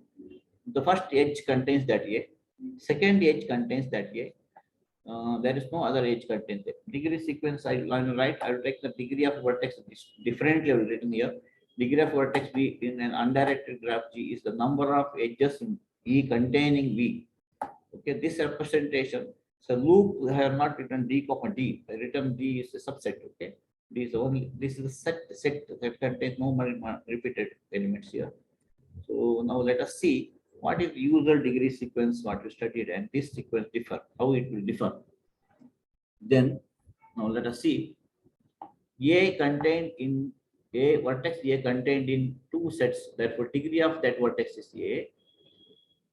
The first edge contains that A. Second edge contains that A. There is no other edge contained there. Degree sequence I will write. I will take the degree of vertex differently I will written here. Degree of vertex V in an undirected graph G is the number of edges in E containing V. Okay, this representation. So loop I have not written D comma D. I written D is a subset. Okay, D is only this is a set that contains no more repeated elements here. So now let us see what is usual degree sequence what we studied and this sequence differ, how it will differ. Then now let us see A contained in A vertex A contained in two sets, therefore degree of that vertex is A.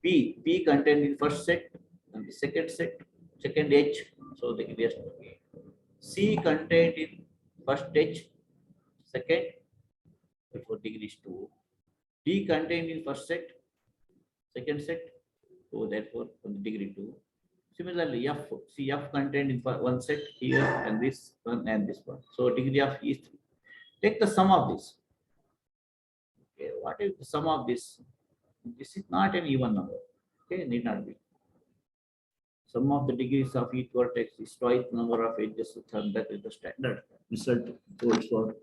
P contained in first set and the second set, second edge, so the degree is A. C contained in first edge, second, therefore degree is 2. D contained in first set, second set, so therefore degree 2. Similarly, F contained in one set here and this one and this one. So degree of E is 3. Take the sum of this. Okay, what is the sum of this? This is not an even number. Okay, need not be. Sum of the degrees of each vertex is twice the number of edges, and that is the standard result holds for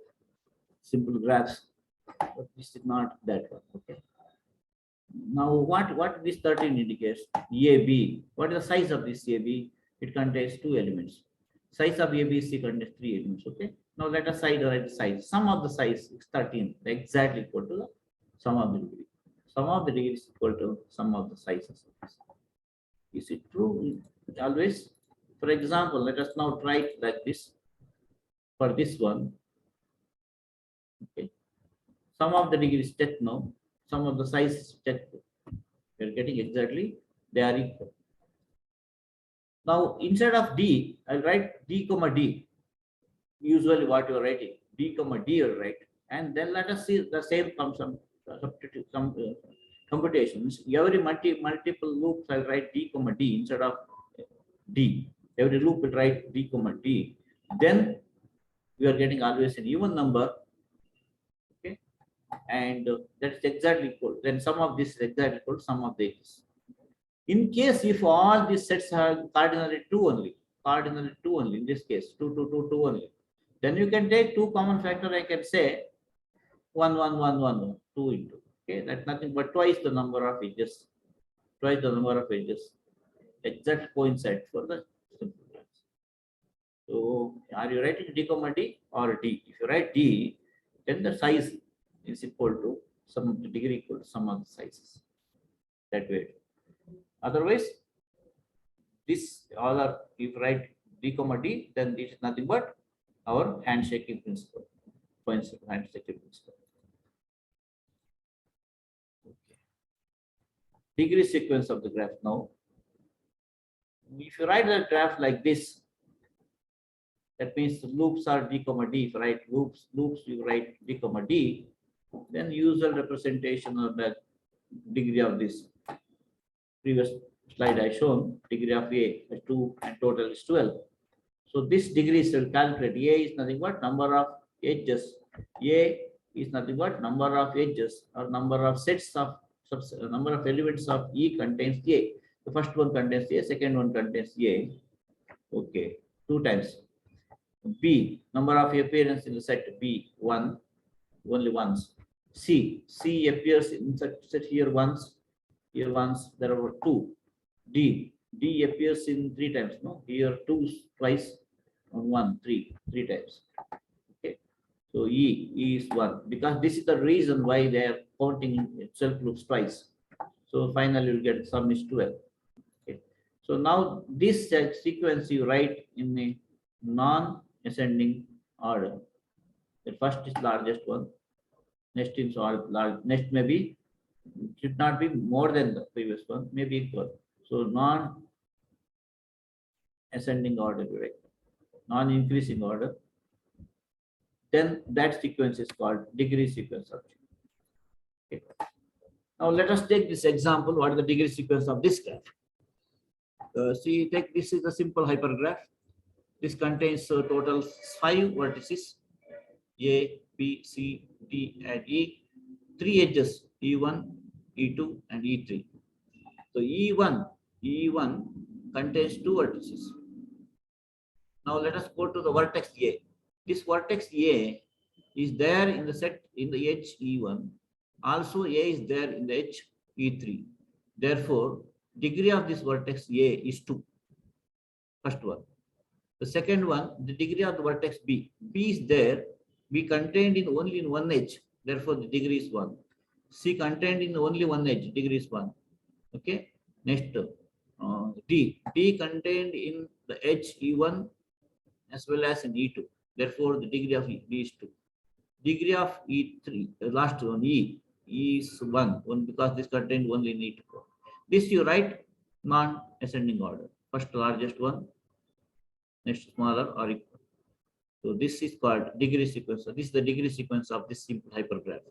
simple graphs. But this is not that one. Okay. Now, what this 13 indicates? AB. What is the size of this AB? It contains two elements. Size of ABC contains 3 elements. Okay. Now let us write the size. Sum of the size is 13, exactly equal to the sum of the degree. Sum of the degree is equal to sum of the sizes. Is it true always? For example, let us now try it like this. For this one, okay, sum of the degree is checked now. Sum of the size is checked. We are getting exactly, they are equal. Now instead of D, I'll write D comma D. Usually what you are writing, D comma D you write, and then let us see the same substitute some computations. Every multiple loops I'll write D comma D instead of D. Every loop will write D comma D. Then we are getting always an even number. Okay, and that's exactly equal. Then sum of this is exactly equal to sum of the edges. In case if all these sets are cardinally 2 only, in this case 2 only, then you can take 2 common factor. I can say 1 1 1 1 2 into, okay, that's nothing but twice the number of edges, exact coincide for the simple graph. So are you writing D comma D or D? If you write D, then the size is equal to sum of the degree equal to sum of the sizes, that way. Otherwise, this all are, if you write D comma D, then this is nothing but our handshaking principle. Handshaking principle. Okay. Degree sequence of the graph now. If you write the graph like this, that means the loops are D comma D. If you write loops, you write D comma D, then usual representation of the degree of this. Previous slide I shown, degree of A is 2 and total is 12. So this degree is calculated. A is nothing but number of edges. A is nothing but number of edges or number of sets of number of elements of E contains A. The first one contains A, second one contains A. Okay, 2 times. B, number of appearance in the set B, 1, only once. C appears in set here once. Here once, there are 2. D appears in 3 times. No, here 2 twice, on 1, 3 times. Okay, so E is 1 because this is the reason why they are counting itself looks twice. So finally, you get sum is 12. Okay, so now this sequence you write in a non-ascending order. The first is largest one. Next is large. Next maybe should not be more than the previous one, maybe equal. So non-ascending order, right? Non-increasing order. Then that sequence is called degree sequence of. Okay. Now let us take this example. What is the degree sequence of this graph? See, this is a simple hypergraph. This contains total 5 vertices: A, B, C, D, and E. 3 edges: E1, E2, and E3. So E1 contains 2 vertices. Now let us go to the vertex A. This vertex A is there in the set in the edge E1. Also A is there in the edge E3. Therefore, degree of this vertex A is 2. First one. The second one, the degree of the vertex B. B is there. B contained in only in one edge. Therefore, the degree is 1. C contained in only one edge. Degree is 1. Okay. Next, D contained in the edge E1 as well as in E2. Therefore, the degree of D is 2. Degree of E3, the last one, E is 1 because this contained only in E2. This you write non-ascending order. First largest one, next smaller or equal. So this is called degree sequence. So this is the degree sequence of this simple hypergraph.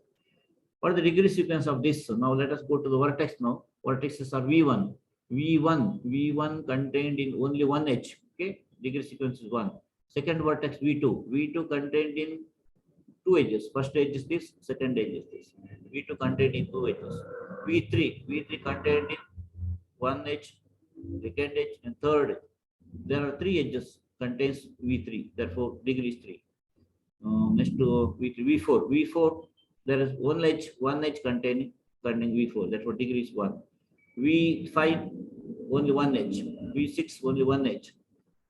What is the degree sequence of this? So now let us go to the vertex now. Vertices are V1. V1 contained in only one edge. Okay, degree sequence is 1. Second vertex V2 contained in 2 edges. First edge is this, second edge is this. V2 contained in 2 edges. V3 contained in one edge, second edge, and third edge. There are 3 edges contains V3. Therefore, degree is 3. Next to V3, V4 there is one edge containing V4. Therefore, degree is 1. V5 only one edge. V6 only one edge.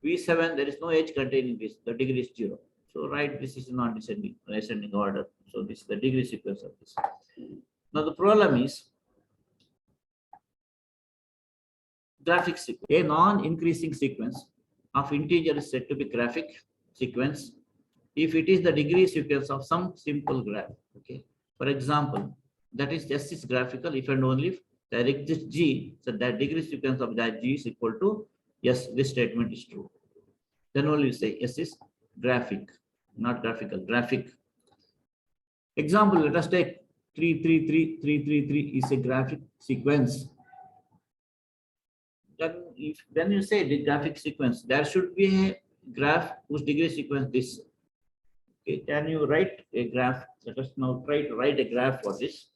V7 there is no edge containing this. The degree is 0. So right, this is non-descending, ascending order. So this is the degree sequence of this. Now the problem is graphic sequence. A non-increasing sequence of integer is said to be graphic sequence if it is the degree sequence of some simple graph. Okay. For example, that is S is graphical if and only if there exists G, so that degree sequence of that G is equal to yes, this statement is true. Then only you say S is graphic, not graphical, graphic. Example, let us take 3, 3, 3, 3, 3, 3 is a graphic sequence. Then you say the graphic sequence, there should be a graph whose degree sequence this. Okay, can you write a graph? Let us now try to write a graph for this.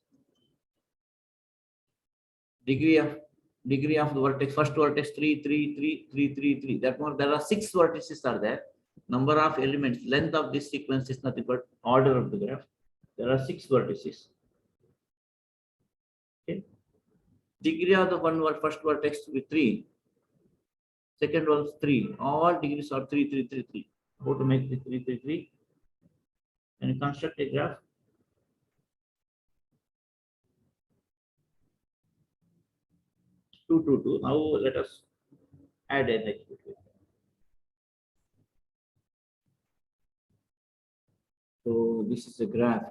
Degree of the vertex, first vertex 3, 3, 3, 3, 3, 3. That means there are 6 vertices are there. Number of elements, length of this sequence is nothing but order of the graph. There are 6 vertices. Okay. Degree of the first vertex will be 3. Second one is 3. All degrees are 3, 3, 3, 3. How to make the 3, 3, 3? And construct a graph. Two, 2, 2. Now let us add an X between. So this is a graph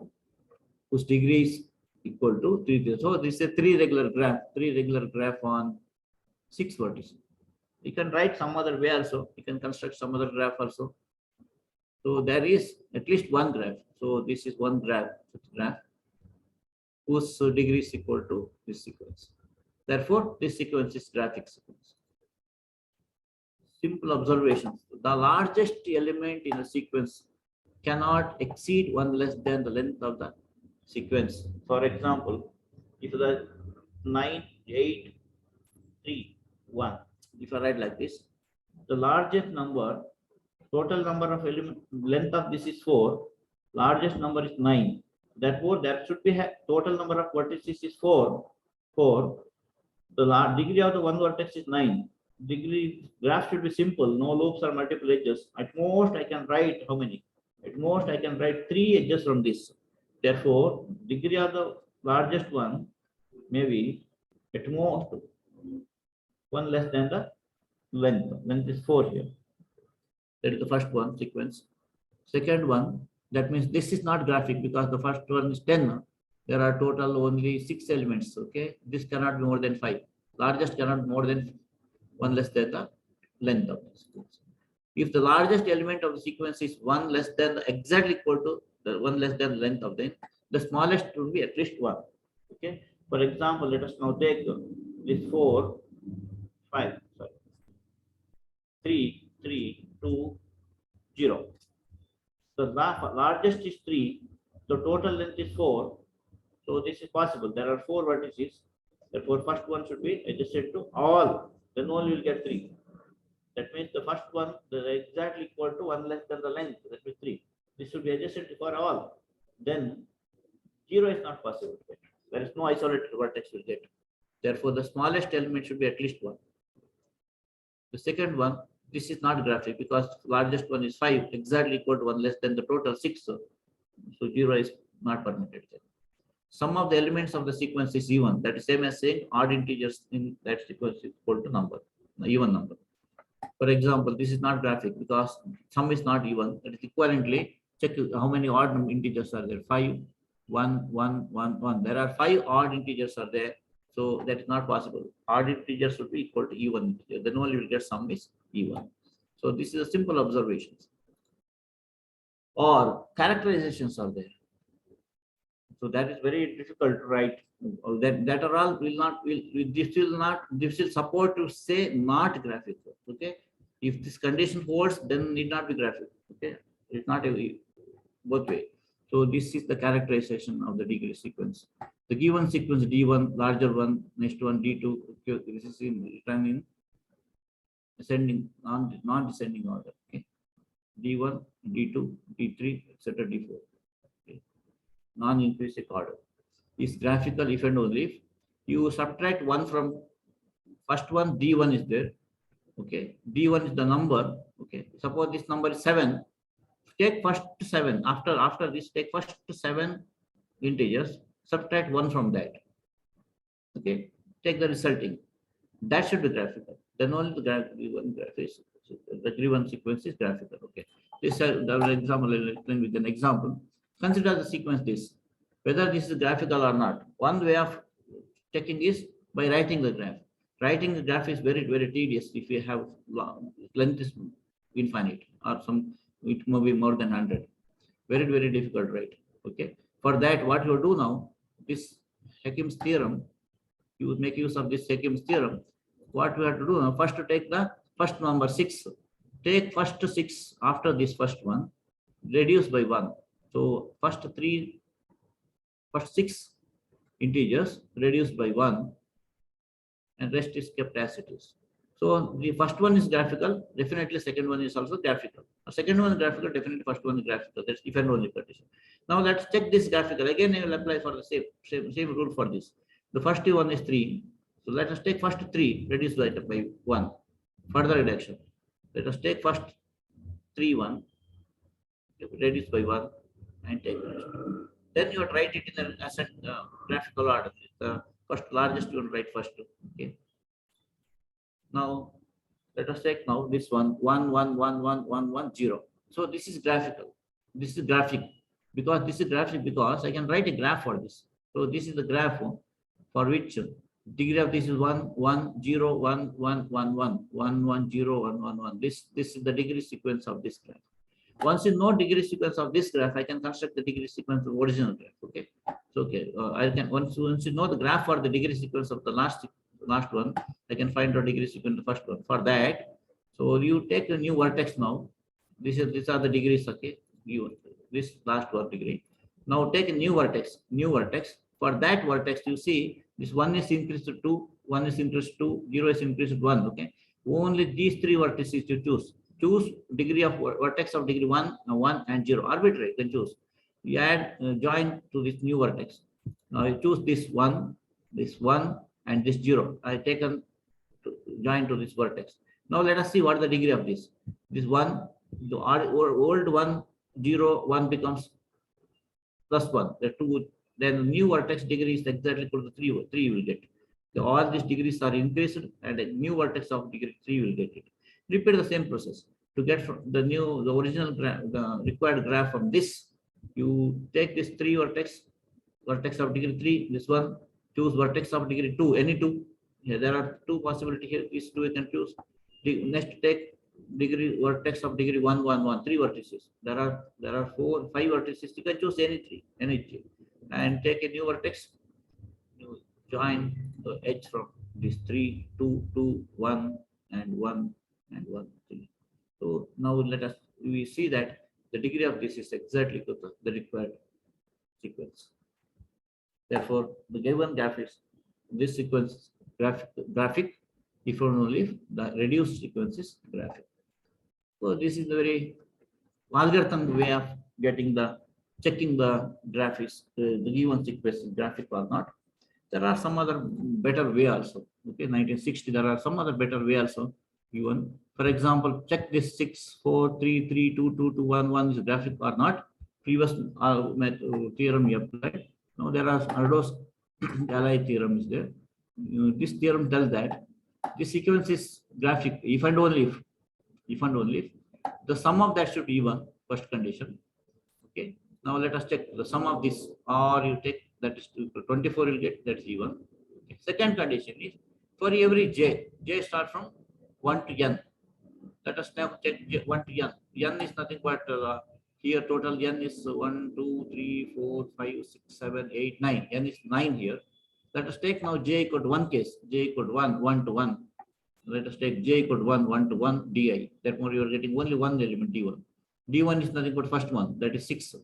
whose degree is equal to 3, 3. So this is a 3 regular graph on 6 vertices. You can write some other way also. You can construct some other graph also. So there is at least one graph. So this is one graph whose degree is equal to this sequence. Therefore, this sequence is graphic sequence. Simple observations. The largest element in a sequence cannot exceed 1 less than the length of the sequence. For example, if the 9, 8, 3, 1, if I write like this, the largest number, total number of element, length of this is 4, largest number is 9. Therefore, there should be total number of vertices is 4. The degree of the one vertex is 9. Degree graph should be simple, no loops or multiple edges. At most, I can write how many? At most, I can write 3 edges from this. Therefore, degree of the largest one may be at most 1 less than the length. Length is 4 here. That is the first one sequence. Second one, that means this is not graphic because the first one is 10. There are total only 6 elements. Okay, this cannot be more than 5. Largest cannot be more than 1 less than the length of the sequence. If the largest element of the sequence is 1 less than the exactly equal to the 1 less than the length of the smallest will be at least 1. Okay. For example, let us now take this 4, 5, sorry, 3, 3, 2, 0. The largest is 3. The total length is 4. So this is possible. There are 4 vertices. Therefore, first one should be adjusted to all. Then only you will get 3. That means the first one is exactly equal to 1 less than the length. That means 3. This should be adjusted for all. Then 0 is not possible. There is no isolated vertex will get. Therefore, the smallest element should be at least 1. The second one, this is not graphic because largest one is 5, exactly equal to 1 less than the total 6. So 0 is not permitted there. Sum of the elements of the sequence is even. That is same as saying odd integers in that sequence is equal to number, even number. For example, this is not graphic because sum is not even. That is equivalently, check how many odd integers are there. 5, 1, 1, 1, 1. There are 5 odd integers are there. So that is not possible. Odd integers should be equal to even integer. Then only you will get sum is even. So this is a simple observations. Or characterizations are there. So that is very difficult to write. That are all this will support to say not graphic. Okay. If this condition holds, then need not be graphic. Okay. It's not a both way. So this is the characterization of the degree sequence. The given sequence D1, larger one, next one D2. This is written in ascending, non-descending order. Okay. D1, D2, D3, etc. D4. Okay. Non-increasing order is graphical if and only if you subtract 1 from first one. D1 is there. Okay. D1 is the number. Okay. Suppose this number is 7. take first 7. After this, take first 7 integers, subtract 1 from that. Okay, take the resulting. That should be graphical. Then only the given sequence is graphical. Okay. This the example I'll explain with an example. Consider the sequence this. Whether this is graphical or not. One way of checking is by writing the graph. Writing the graph is very, very tedious if you have length is infinite or some, it may be more than 100. Very, very difficult, right? Okay. For that, what you do now, this Hakim's theorem, you would make use of this Hakim's theorem. What we have to do now, first to take the first number 6. Take first 6 after this first one, reduce by 1. So first 6 integers reduced by 1 and rest is kept as it is. So the first one is graphical, definitely second one is also graphical. Second one is graphical, definitely first one is graphical. That's if and only condition. Now let's check this graphical. Again, I will apply for the same rule for this. The first one is 3. So let us take first 3, reduce by 1. Further reduction. Let us take first 3, 1, reduce by 1 and take the rest. Then you write it in a graphical order. The first largest you will write first. Okay. Now let us take now this one 1 1 1 1 1 1 0. So this is graphical. This is graphic because this is graphic because I can write a graph for this. So this is the graph for which degree of this is 1 1 0 1 1 1 1 1 1 0 1 1 1. This is the degree sequence of this graph. Once you know degree sequence of this graph, I can construct the degree sequence of original graph. Okay. So okay, I can once you know the graph for the degree sequence of the last one, I can find the degree sequence of the first one. For that, so you take a new vertex now. These are the degrees. Okay, this last one degree. Now take a new vertex. For that vertex, you see this 1 is increased to 2, 1 is increased to 2, 0 is increased to 1. Okay, only these 3 vertices you choose. Choose degree of vertex of degree 1, 1 and 0. Arbitrary, you can choose. You add join to this new vertex. Now you choose this 1 and this 0. I taken to join to this vertex. Now let us see what is the degree of this. This 1, the old 1, 0, 1 becomes plus 1. The 2, then the new vertex degree is exactly equal to 3. 3 you will get. So all these degrees are increased and a new vertex of degree 3 you will get it. Repeat the same process to get from the original the required graph from this. You take this 3 vertex of degree 3, this one, choose vertex of degree 2, any 2. Here there are 2 possibilities here. These 2 you can choose. Next take degree vertex of degree 1 1 1, 3 vertices. There are 4 5 vertices. You can choose any 3, and take a new vertex. You join the edge from this 3 2 2 1 and 1 and 1 3. So now we see that the degree of this is exactly equal to the required sequence. Therefore, the given graph is this sequence graphic. If only if the reduced sequence is graphic. So this is the very algorithm way of checking the graph is the given sequence is graphic or not. There are some other better way also. Okay, 1960 there are some other better way also given. For example, check this 6 4 3 3 2 2 2 1 1 is graphic or not. Previous theorem we applied. Now there are Erdős-Galai theorem is there. This theorem tells that this sequence is graphic if and only if the sum of that should be even, first condition. Okay. Now let us check the sum of this, or you take that is 24 you'll get, that's even. Okay. Second condition is for every j start from 1 to n. Let us now check 1 to n. N is nothing but here total n is 1 2 3 4 5 6 7 8 9. N is 9 here. Let us take now j equal to 1 case, j equal to 1 to 1. Let us take j equal to 1 to 1 di. Therefore, you are getting only one element d1. D1 is nothing but first one, that is 6.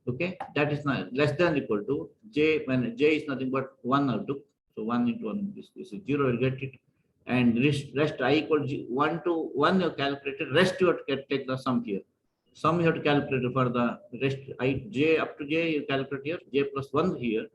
Okay, that is not less than equal to j when j is nothing but 1 or 2. So 1 into 1, this is 0, you get it. And rest I equal 1 to 1 you calculated, rest you have to take the sum here. Sum you have to calculate for the rest j up to j you calculate here, j plus 1 here.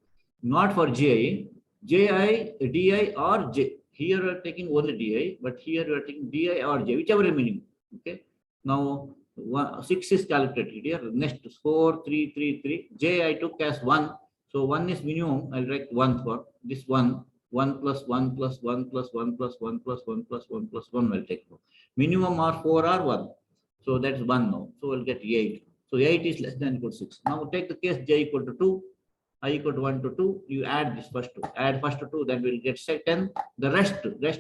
Not for ji, di or j. Here you are taking only di, but here you are taking di or j, whichever remaining. Okay. Now 6 is calculated here. Next 4, 3, 3, 3. J I took as 1. So 1 is minimum. I'll write 1 for this 1. 1 plus 1 plus 1 plus 1 plus 1 plus 1 plus 1 plus 1 will take. Minimum or 4 or 1. So that's 1 now. So we'll get 8. So 8 is less than equal to 6. Now take the case j equal to 2. I equal to 1 to 2. You add this first 2. Add first to 2. Then we'll get 10. The rest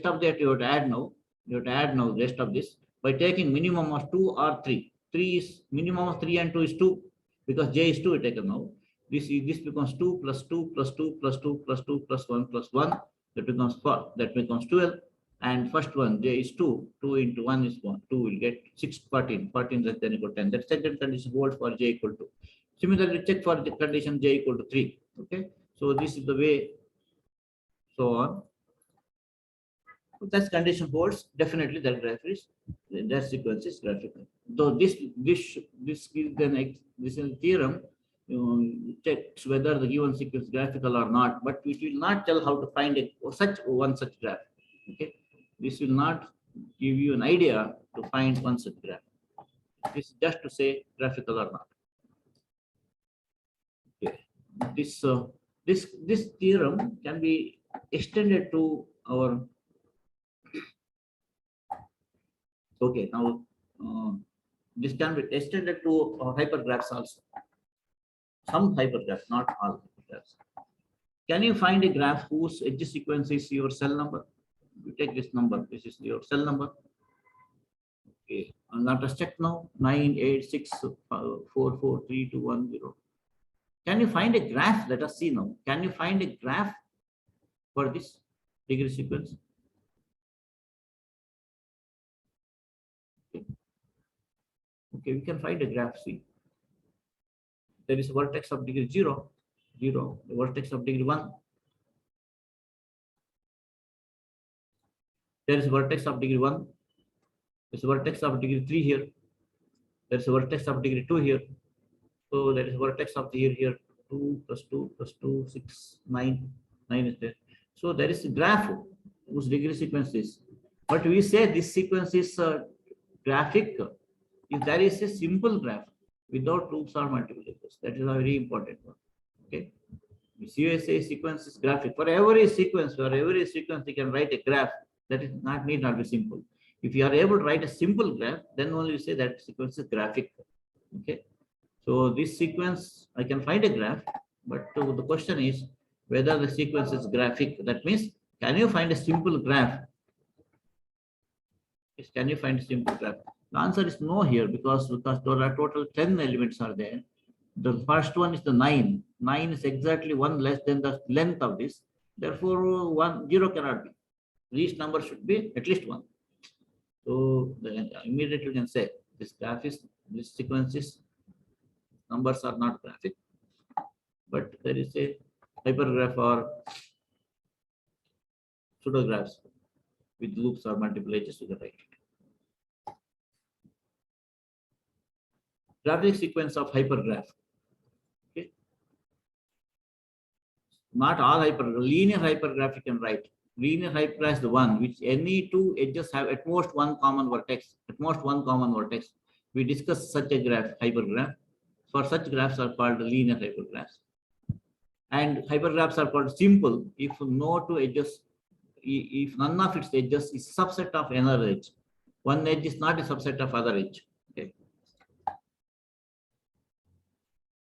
of that you have to add now. You have to add now the rest of this by taking minimum of 2 or 3. 3 is minimum of 3 and 2 is 2 because j is 2 we taken now. This becomes 2 plus 2 plus 2 plus 2 plus 2 plus 1 plus 1. That becomes 4. That becomes 12. And first one j is 2. 2 into 1 is 1. 2 will get 6, 14. 14 less than equal to 10. That second condition holds for j equal to. Similarly, check for the condition j equal to 3. Okay. So this is the way. So on. If that condition holds, definitely that graph is that sequence is graphical. Though this gives then this is a theorem checks whether the given sequence is graphical or not, but it will not tell how to find such graph. Okay, this will not give you an idea to find one such graph. This is just to say graphical or not. Okay, this theorem can be extended to our. Okay, now this can be extended to hypergraphs also. Some hypergraphs, not all hypergraphs. Can you find a graph whose edge sequence is your cell number? You take this number. This is your cell number. Okay, and let us check now. 9, 8, 6, 4, 4, 3, 2, 1, 0. Can you find a graph? Let us see now. Can you find a graph for this degree sequence? Okay, we can find a graph. See, there is a vertex of degree 0, 0, the vertex of degree 1. There is a vertex of degree 1. There's a vertex of degree 3 here. There's a vertex of degree 2 here. So there is a vertex of here 2 plus 2 plus 2, 6, 9. 9 is there. So there is a graph whose degree sequence is. But we say this sequence is graphic if there is a simple graph without loops or multipliers. That is a very important one. Okay. If you say sequence is graphic, for every sequence, you can write a graph that is need not be simple. If you are able to write a simple graph, then only you say that sequence is graphic. Okay. So this sequence, I can find a graph, but the question is whether the sequence is graphic. That means, can you find a simple graph? Yes, can you find a simple graph? The answer is no here because there are total 10 elements are there. The first one is the 9. 9 is exactly 1 less than the length of this. Therefore, 0 cannot be. These numbers should be at least 1. So immediately you can say this graph is, this sequence is, numbers are not graphic, but there is a hypergraph or pseudographs with loops or multiple edges to the right. Graphic sequence of hypergraph. Okay. Not all linear hypergraph you can write. Linear hypergraph is the one which any two edges have at most one common vertex. At most one common vertex. We discussed such a graph, hypergraph. For such graphs are called linear hypergraphs. And hypergraphs are called simple if no two edges, if none of its edges is subset of another edge. One edge is not a subset of other edge. Okay.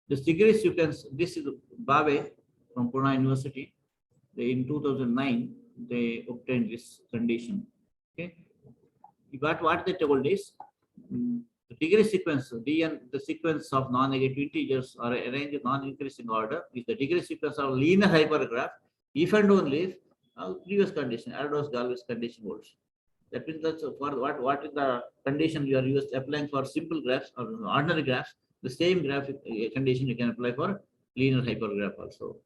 This degree sequence, this is Bave from Pune University. In 2009, they obtained this condition. Okay. But what they told is the degree sequence, the sequence of non-negative integers are arranged in non-increasing order is the degree sequence of linear hypergraph if and only if previous condition, Erdos-Galvez condition holds. That means that's for what is the condition you are applying for simple graphs or ordinary graphs, the same graphic condition you can apply for linear hypergraph also.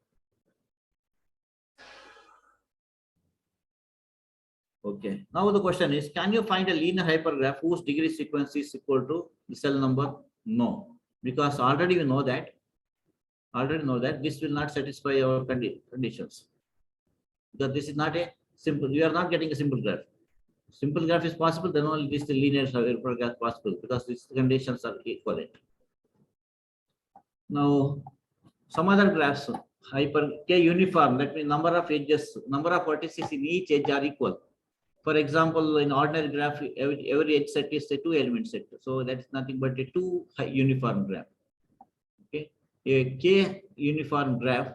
Okay. Now the question is, can you find a linear hypergraph whose degree sequence is equal to the cell number? No, because already we know that. This will not satisfy our conditions. Because this is not a simple. We are not getting a simple graph. simple graph is possible, then only this linear hypergraph graph possible, because these conditions are equivalent. Now, some other graphs, hyper K uniform, that means number of edges, number of vertices in each edge are equal. For example, in ordinary graph, every edge set is a 2 element set. So that's nothing but a 2 uniform graph. Okay, a K uniform graph,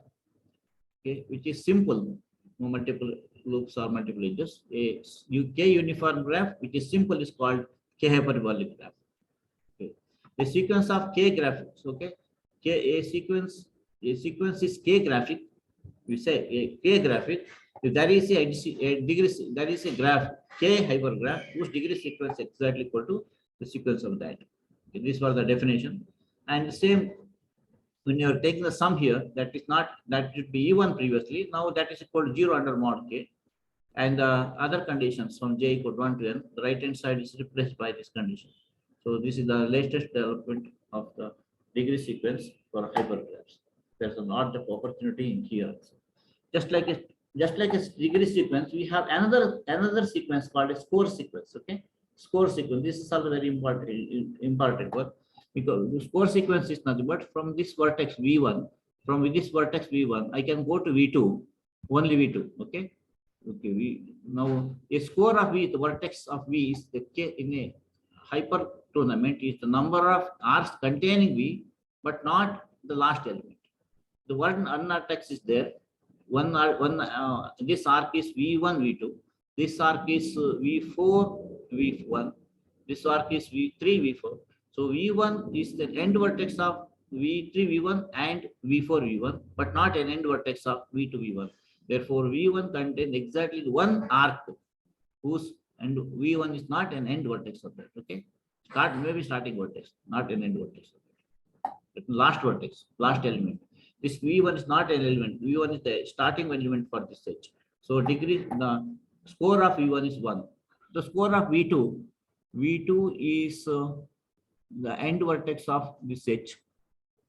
okay, which is simple, no multiple loops or multiple edges. A K uniform graph, which is simple, is called K hyperbolic graph. Okay, a sequence of K graphics. Okay, a sequence is K graphic. We say a K graphic. If there is a degree, there is a graph K hypergraph whose degree sequence is exactly equal to the sequence of that. Okay, this was the definition. And the same when you are taking the sum here, that is not, that should be even previously. Now that is equal to 0 under mod K. And the other conditions from J equal to 1 to n, the right hand side is replaced by this condition. So this is the latest development of the degree sequence for hypergraphs. There's a lot of opportunity in here. Just like a degree sequence, we have another sequence called a score sequence. Okay, score sequence. This is also very important one, because the score sequence is nothing but from this vertex V1, I can go to V2, only V2. Okay, now a score of V, the vertex of V is the K in a hyper tournament is the number of arcs containing V, but not the last element. The one vertex is there. This arc is V1, V2. This arc is V4, V1. This arc is V3, V4. So V1 is the end vertex of V3, V1 and V4, V1, but not an end vertex of V2, V1. Therefore, V1 contains exactly one arc whose and V1 is not an end vertex of that. Okay, maybe starting vertex, not an end vertex of that. Last vertex, last element. This V1 is not an element. V1 is the starting element for this edge. So the score of V1 is 1. The score of V2 is the end vertex of this edge.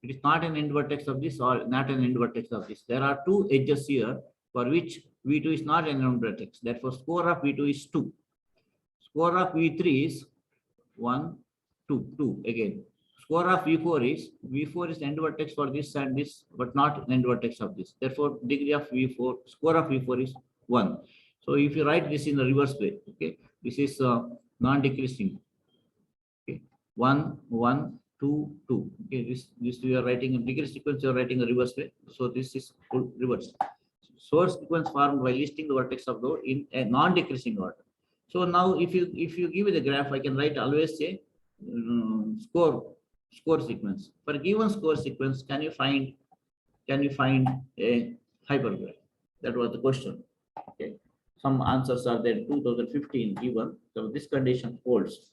It is not an end vertex of this or not an end vertex of this. There are two edges here for which V2 is not an end vertex. Therefore, score of V2 is 2. Score of V3 is 1, 2 again. Score of V4 is end vertex for this and this, but not end vertex of this. Therefore, degree of V4, score of V4 is 1. So if you write this in the reverse way, okay, this is non-decreasing. Okay, 1, 1, 2, 2. Okay, this we are writing in degree sequence, you are writing a reverse way. So this is reverse. Source sequence formed by listing the vertex of node in a non-decreasing order. So now if you give me the graph, I can write always say score sequence. For a given score sequence, can you find a hypergraph? That was the question. Okay, some answers are there. 2015 given. So this condition holds.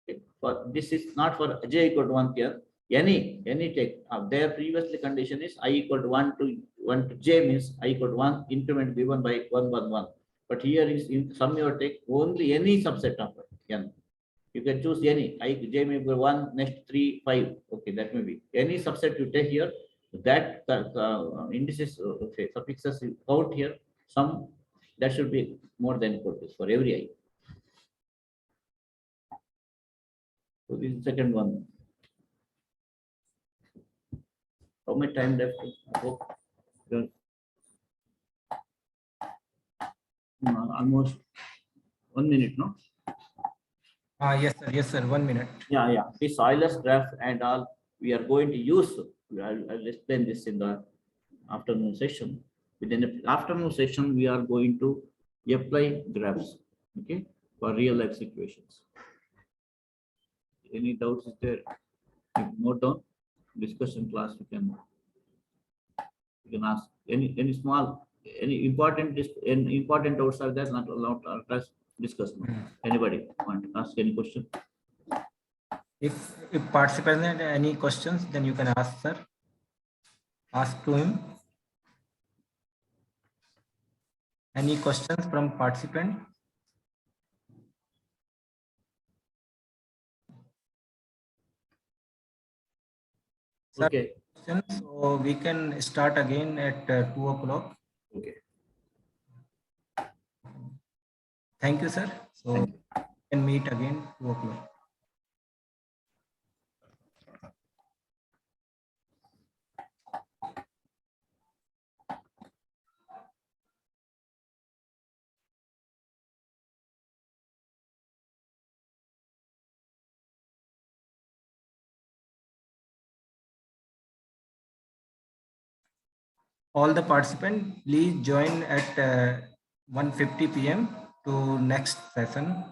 Okay. For this is not for J equal to 1 here. Any take their previously condition is I equal to 1 to J means I equal to 1 increment V1 by 1, 1, 1. But here is in some your take only any subset of n. You can choose any. J may be 1, next 3, 5. Okay, that may be any subset you take here. That indices, okay, suffixes you count here. Some that should be more than equal to for every I. So this is the second one. How much time left? Almost 1 minute, no? Yes, sir. 1 minute. Yeah. This Euler's graph and all we are going to use. I'll explain this in the afternoon session. Within the afternoon session, we are going to apply graphs, okay, for real life situations. Any doubts is there? Note down. Discussion class. You can ask any small, any important doubts are there. Not allowed to discuss. Anybody want to ask any question? If participants have any questions, then you can ask, sir. Ask to him. Any questions from participant? Sir, Okay. so we can start again at 2 o'clock. Okay. Thank you, sir. So Thank you. we can meet again 2 o'clock. All the participants, please join at 1:50 p.m. to next session.